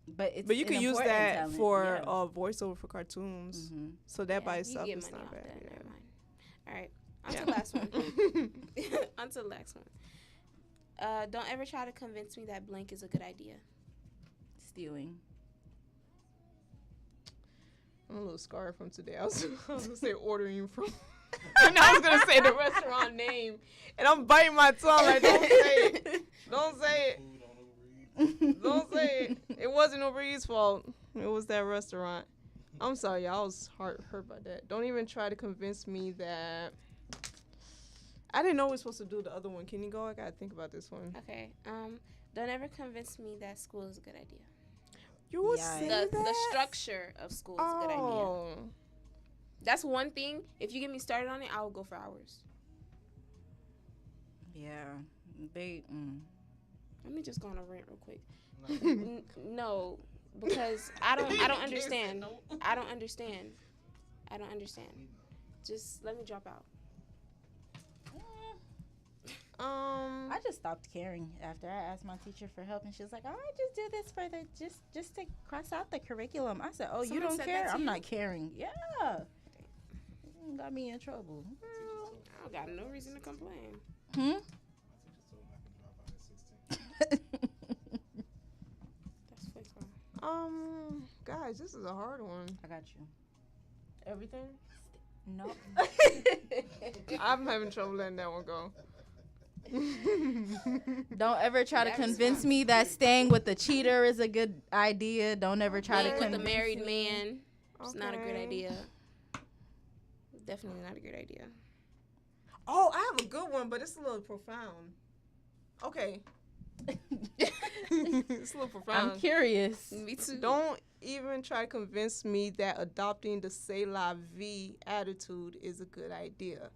But it's But you an can use important that talent, for yeah. voiceover for cartoons. Mhm. So that by You itself get is money not off bad. that. Yeah. Never mind. All right. On Yeah. to the last one. On to the last one. Don't ever try to convince me that blank is a good idea. Stealing. I'm a little scarred from today. I was gonna say ordering from. And I was gonna say the restaurant name, and I'm biting my tongue like, don't say it. Don't say it. Food on Uber Eats. Don't say it. It wasn't Uber Eats' fault. It was that restaurant. I'm sorry, y'all. I was hurt by that. Don't even try to convince me that. I didn't know we were supposed to do the other one. Can you go? I gotta think about this one. Okay. Don't ever convince me that school is a good idea. You would Yeah, say The that? structure of school is a good idea. Oh. That's one thing. If you get me started on it, I will go for hours. Yeah. They. Let me just go on a rant real quick. No, because I don't understand. I don't understand. Just let me drop out. I just stopped caring after I asked my teacher for help, and she was like, "Oh, I just do this for the just to cross out the curriculum." I said, "Oh, you Someone don't said care? that to I'm you? not caring." Yeah, got me in trouble. I don't got no reason to complain. Hmm. My teacher told me I can drop out at 16. That's fake. Guys, this is a hard one. I got you. Everything? No. I'm having trouble letting that one go. Don't ever try to That was convince fun. me that staying with the cheater is a good idea. Don't ever try to Being with a convince married me. man, it's not a good Okay. idea. Definitely not a good idea. Oh, I have a good one, but it's a little profound. Okay. It's a little profound. I'm curious. Me too. Don't even try to convince me that adopting the "c'est la vie" attitude is a good idea.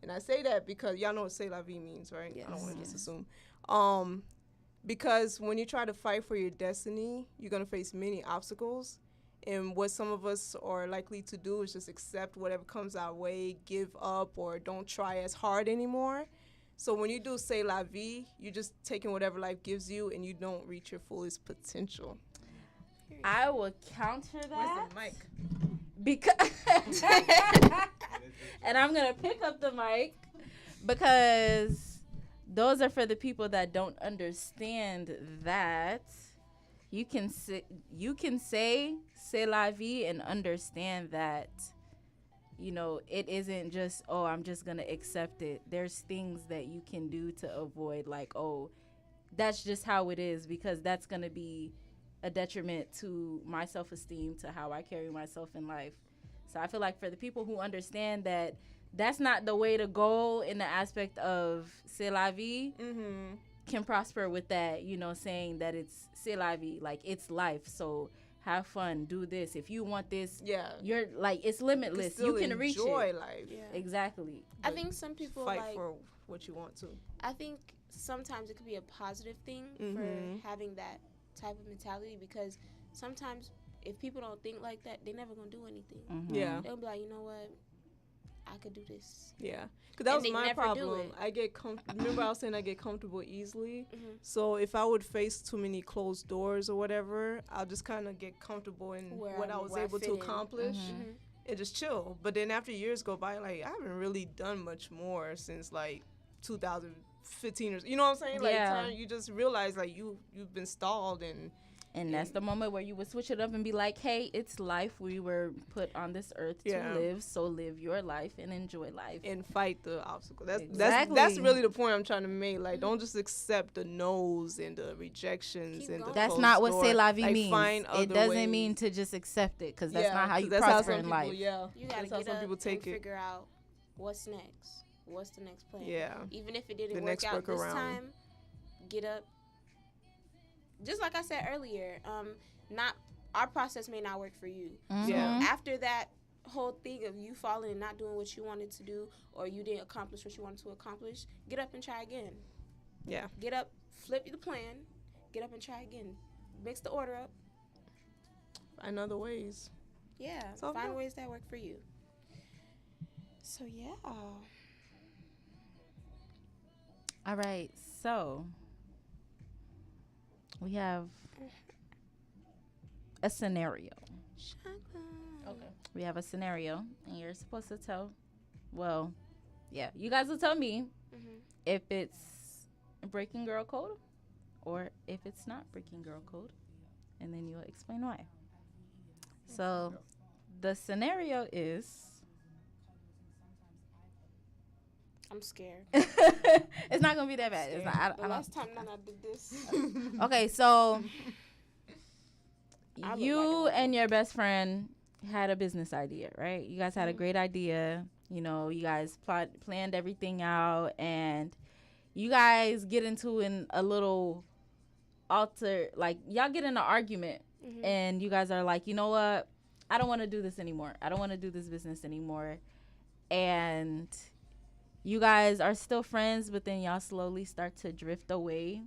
And I say that because y'all know what "c'est la vie" means, right? Yes. I don't want to just assume. Because when you try to fight for your destiny, you're going to face many obstacles. And what some of us are likely to do is just accept whatever comes our way, give up, or don't try as hard anymore. So when you do "c'est la vie," you're just taking whatever life gives you, and you don't reach your fullest potential. I will counter that. Mic? Because and I'm gonna pick up the mic because those are for the people that don't understand that you can say "c'est la vie" and understand that, you know, it isn't just, oh, I'm just gonna accept it. There's things that you can do to avoid, like, oh, that's just how it is, because that's gonna be a detriment to my self-esteem, to how I carry myself in life. So I feel like for the people who understand that that's not the way to go in the aspect of "c'est la vie," can prosper with that, you know, saying that it's "c'est la vie," like it's life. So have fun, do this. If you want this, you're like, it's limitless. You can reach it. Enjoy life. Yeah. Exactly. I think some people Fight like, for what you want to. I think sometimes it could be a positive thing for having that type of mentality, because sometimes if people don't think like that, they're never gonna do anything. Yeah. They'll be like, you know what, I could do this. Yeah, because that And was they my never do problem. it. I get remember I was saying I get comfortable easily. So if I would face too many closed doors or whatever, I'll just kind of get comfortable in what I was able to accomplish and just chill. But then after years go by, like, I haven't really done much more since like 2015 or, you know what I'm saying? Like, time, you just realize like you've been stalled, and that's the moment where you would switch it up and be like, hey, it's life. We were put on this earth to live, so live your life and enjoy life. And fight the obstacle. That's Exactly. that's really the point I'm trying to make. Like, don't just accept the no's and the rejections and the that's not what "c'est la vie" like, means. Find other it doesn't ways. mean to just accept it, because that's not how you that's prosper how in some life. people, yeah. You gotta That's how get some up people take and it. figure out what's next. What's the next plan? Yeah. Even if it didn't The work next out this workaround. time, get up. Just like I said earlier, not our process may not work for you. Yeah. So after that whole thing of you falling and not doing what you wanted to do, or you didn't accomplish what you wanted to accomplish, get up and try again. Yeah. Get up, flip the plan, get up and try again. Mix the order up. Find other ways. Yeah, all find good. ways that work for you. So yeah. All right, so we have a scenario. Okay. We have a scenario, and you're supposed to tell. Well, yeah, you guys will tell me if it's breaking girl code or if it's not breaking girl code, and then you'll explain why. So, the scenario is. I'm scared. It's not gonna be that bad. It's not, I The don't. last time Nana did this. Okay, so I look you like a and your best friend had a business idea, right? You guys had a great idea. You know, you guys planned everything out, and you guys get into a little like, y'all get in an argument, and you guys are like, you know what? I don't want to do this anymore. I don't want to do this business anymore. And you guys are still friends, but then y'all slowly start to drift away.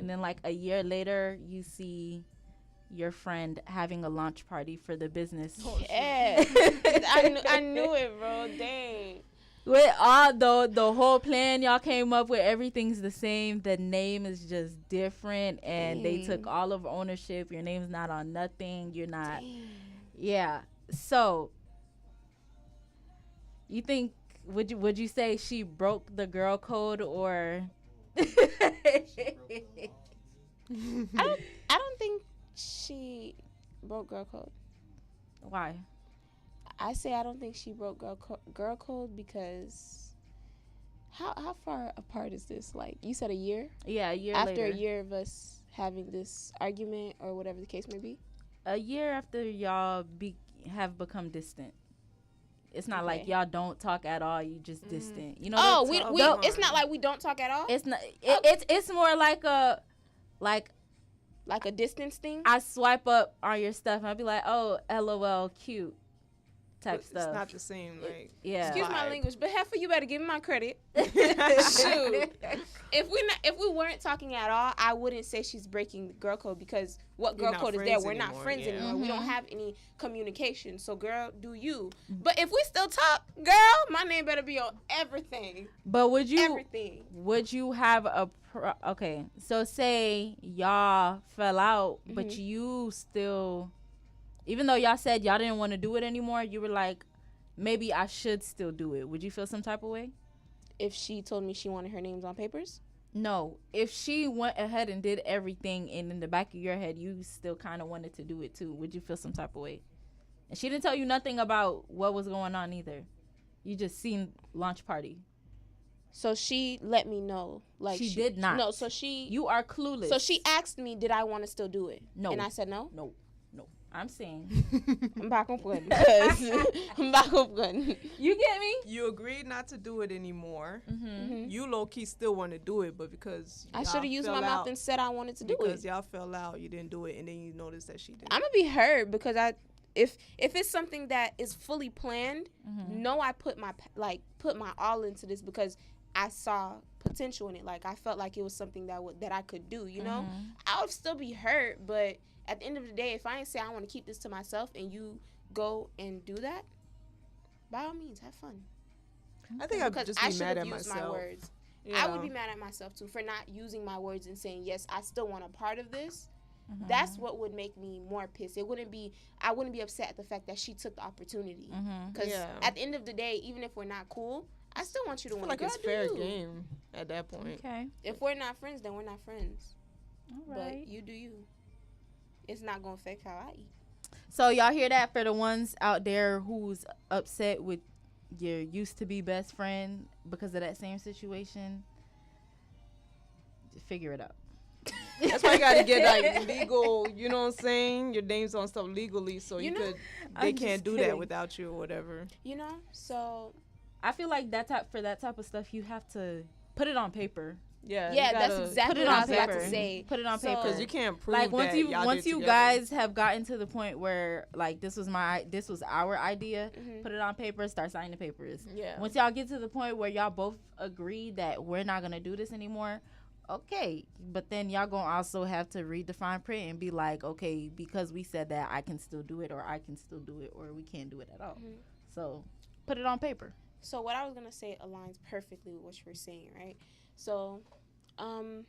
And then like a year later, you see your friend having a launch party for the business. Yeah. I knew it, bro. Dang. With all the whole plan y'all came up with, everything's the same. The name is just different, and they took all of ownership. Your name's not on nothing. You're not. Yeah. So you think, would you say she broke the girl code, or I don't think she broke girl code. why? I say I don't think she broke girl code because how far apart is this? Like, you said a year? Yeah, a year After later. a year of us having this argument or whatever the case may be? A year after y'all have become distant. It's not like Okay. y'all don't talk at all. You just distant. You know. Oh, that's we tough. it's not like we don't talk at all? It's not. It's more like Like, Like a distance thing? I swipe up on your stuff and I'll be like, oh, LOL, cute type But stuff. It's not the same, like. Yeah. Excuse my vibe. language, but heifer, you better give me my credit. Shoot. If we weren't talking at all, I wouldn't say she's breaking the girl code, because what You're girl not code is there? friends We're not anymore, friends yeah. anymore. We Mm-hmm. don't have any communication. So, girl, do you? But if we still talk, girl, my name better be on everything. But would you have a okay, so say y'all fell out, but Mhm. you still, even though y'all said y'all didn't want to do it anymore, you were like, maybe I should still do it. Would you feel some type of way? If she told me she wanted her names on papers? No, if she went ahead and did everything and in the back of your head you still kind of wanted to do it too, would you feel some type of way? And she didn't tell you nothing about what was going on either. You just seen launch party. So she let me know. Like She did not. No, so she. You are clueless. So she asked me, did I want to still do it? No. And I said no. No. I'm saying. I'm back on good. Because I'm back on good. You get me? You agreed not to do it anymore. Mm-hmm. You low key still want to do it, but because I y'all should have used fell my mouth out- and said I wanted to do because it. y'all fell out, you didn't do it, and then you noticed that she did. I'm gonna be hurt because if it's something that is fully planned, no, I put my all into this because I saw potential in it. Like I felt like it was something that I could do. You know, I would still be hurt, but at the end of the day, if I ain't say I want to keep this to myself and you go and do that, by all means, have fun. I think I'd Because just I be should mad have at used myself. my words. Yeah. I would be mad at myself too for not using my words and saying yes, I still want a part of this. That's what would make me more pissed. I wouldn't be upset at the fact that she took the opportunity. Because at the end of the day, even if we're not cool, I still want you to I feel win. like Girl, it's do fair you. game at that point. Okay. If we're not friends, then we're not friends. All right. But you do you. It's not gonna affect how I eat. So y'all hear that for the ones out there who's upset with your used to be best friend because of that same situation? Just figure it out. That's why you gotta get like legal. You know what I'm saying? Your name's on stuff legally, so You you know, could. I'm They just can't do kidding. that without you or whatever. You know? So I feel like that type of stuff you have to put it on paper. Yeah. yeah, you that's gotta exactly put it what I on was about to paper. say. Put it on So- paper. Because you can't prove Like once that you y'all once did you together. guys have gotten to the point where like this was our idea, Mhm. put it on paper, start signing the papers. Yeah. Once y'all get to the point where y'all both agree that we're not gonna do this anymore, okay. But then y'all gonna also have to read the fine print and be like, okay, because we said that, I can still do it, or I can still do it, or we can't do it at all. Mhm. So put it on paper. So what I was gonna say aligns perfectly with what you were saying, right? So, I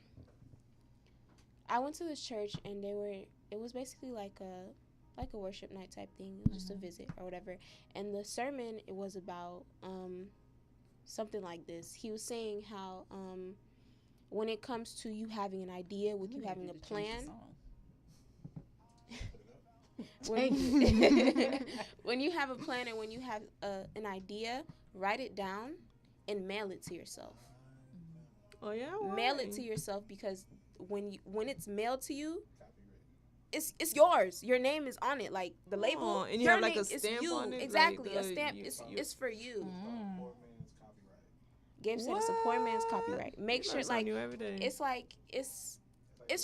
went to this church and it was basically like a worship night type thing. It was just a visit or whatever. And the sermon, it was about something like this. He was saying how when it comes to you having an idea, with you having a plan, when you have a plan and when you have an idea, write it down and mail it to yourself. Oh yeah. Mail it to yourself, because when it's mailed to you, it's yours. Your name is on it, like the label. Oh, and you your have, like, a name is stamp you. on it, like Exactly, a the- stamp. you- It's for you. Poor man's copyright. Gabe said it's a poor man's copyright. Make sure, like, you every day. it's like it's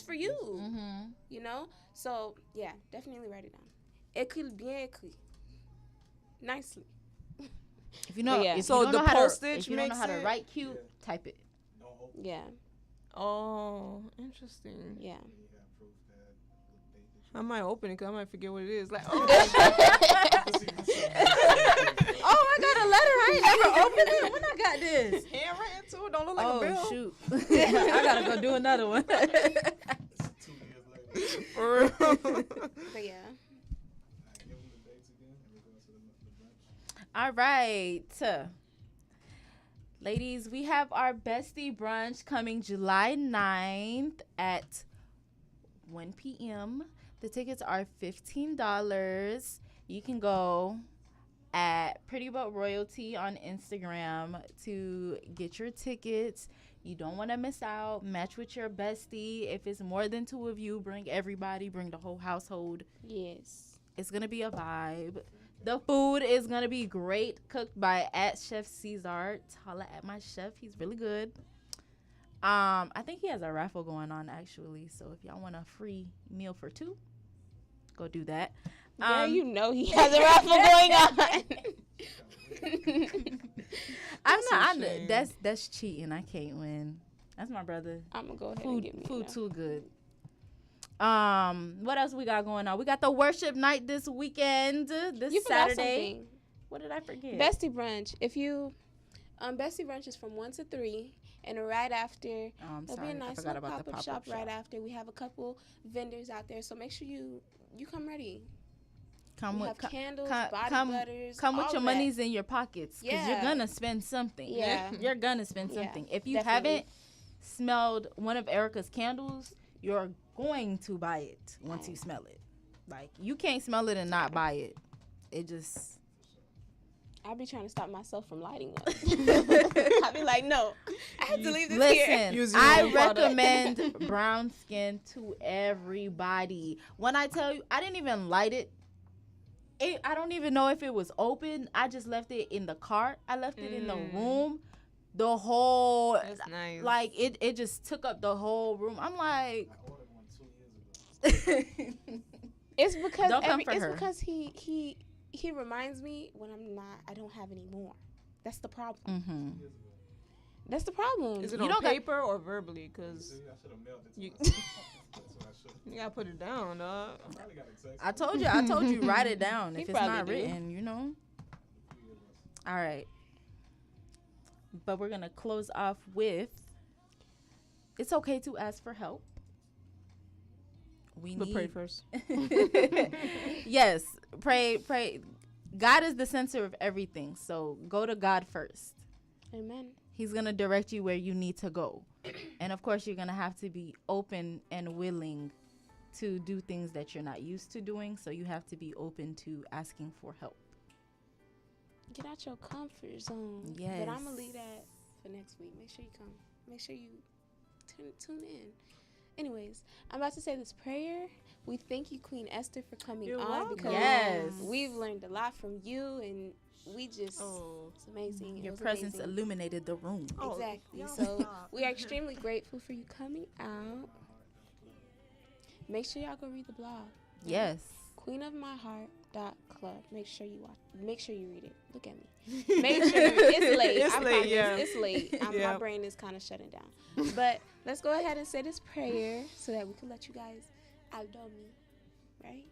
for you. Mm-hmm. You know. So yeah, definitely write it down. Écris bien écrit. Nicely. If you know, But yeah. if So you don't the know how to, postage if you don't know makes how to it- write cute, Yeah. type it. No hope. Yeah. Oh, interesting. Yeah. And you have proof that the date that I might open it because I might forget what it is. Like, oh, Oh, I got a letter. I ain't never opened it. When I got this. handwritten too. Don't look like a Oh bill. shoot! I gotta go do another one. It's 2 years later. For real. But yeah. Give them the dates again in regards to the brunch. All right, ladies, we have our bestie brunch coming July 9th at 1 p.m. The tickets are $15. You can go at Pretty But Royalty on Instagram to get your tickets. You don't want to miss out. Match with your bestie. If it's more than 2 of you, bring everybody. Bring the whole household. Yes. It's going to be a vibe. The food is going to be great, cooked by @Chef Cesar. Holla at my chef. He's really good. I think he has a raffle going on actually. So if y'all want a free meal for 2, go do that. Girl, you know he has a raffle going on. That's cheating. I can't win. That's my brother. I'm gonna go ahead and get me Food enough. too good. What else we got going on? We got the worship night this weekend. This You forgot Saturday. something. What did I forget? Bestie brunch. If you, Bestie brunch is from 1 to 3, and right after, I'm there'll sorry. be a I nice forgot little about the pop-up pop-up shop right after. We have a couple vendors out there, so make sure you come ready. Come We with have candles, come, body come, butters, come with all your of that. monies in your pockets because you're Yeah. gonna spend something. Yeah. You're gonna spend Yeah, something. If you definitely. haven't smelled one of Erica's candles, you're going to buy it once you smell it. Like you can't smell it and not buy it. It just. I'll be trying to stop myself from lighting one. I'll be like, no, I have to leave this here. Listen, Use your I own product. recommend brown skin to everybody. When I tell you, I didn't even light it. I don't even know if it was open. I just left it in the cart. I left it in the room. The whole, That's nice. like, it just took up the whole room. I'm like. I ordered one 2 years ago. It's because Don't come for it's her. because he reminds me when I don't have any more. That's the problem. Mm-hmm. That's the problem. Is it You on don't got- paper or verbally? Because See, I should have mailed it to you, myself. That's what I should have. you gotta put it down, dog. I probably got it. I told you, write it down He if it's probably not do. written, you know? All right. But we're going to close off with it's okay to ask for help. But pray first. Yes, pray. God is the center of everything. So go to God first. Amen. He's going to direct you where you need to go. And of course, you're going to have to be open and willing to do things that you're not used to doing. So you have to be open to asking for help. Get out your comfort zone. Yes. But I'm going to leave that for next week. Make sure you come. Make sure you tune in. Anyways, I'm about to say this prayer. We thank you, Queen Esther, for coming You're on welcome. because Yes. we've learned a lot from you, and we just Oh. it's amazing. It Your was presence amazing. illuminated the room. Oh, Exactly. y'all So stop. we are extremely grateful for you coming out. Make sure y'all go read the blog. Yes. queenofmyheart.club. Make sure you watch. Make sure you read it. Look at me. Make sure it's late. It's I late, promise. yeah. It's late. Yeah. My brain is kind of shutting down. But let's go ahead and say this prayer so that we can let you guys adore me, right?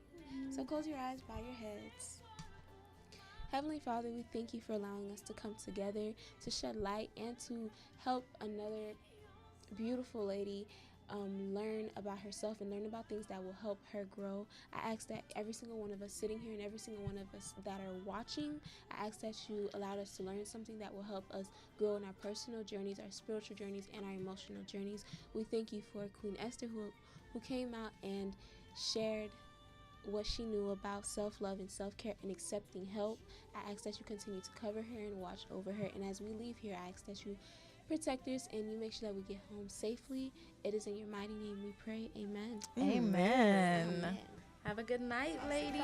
So close your eyes, bow your heads. Heavenly Father, we thank you for allowing us to come together to shed light and to help another beautiful lady learn about herself and learn about things that will help her grow. I ask that every single one of us sitting here and every single one of us that are watching, I ask that you allow us to learn something that will help us grow in our personal journeys, our spiritual journeys, and our emotional journeys. We thank you for Queen Esther who came out and shared what she knew about self-love and self-care and accepting help. I ask that you continue to cover her and watch over her. And as we leave here, I ask that you protect us and you make sure that we get home safely. It is in your mighty name we pray. Amen. Amen. Amen. Have a good night, ladies.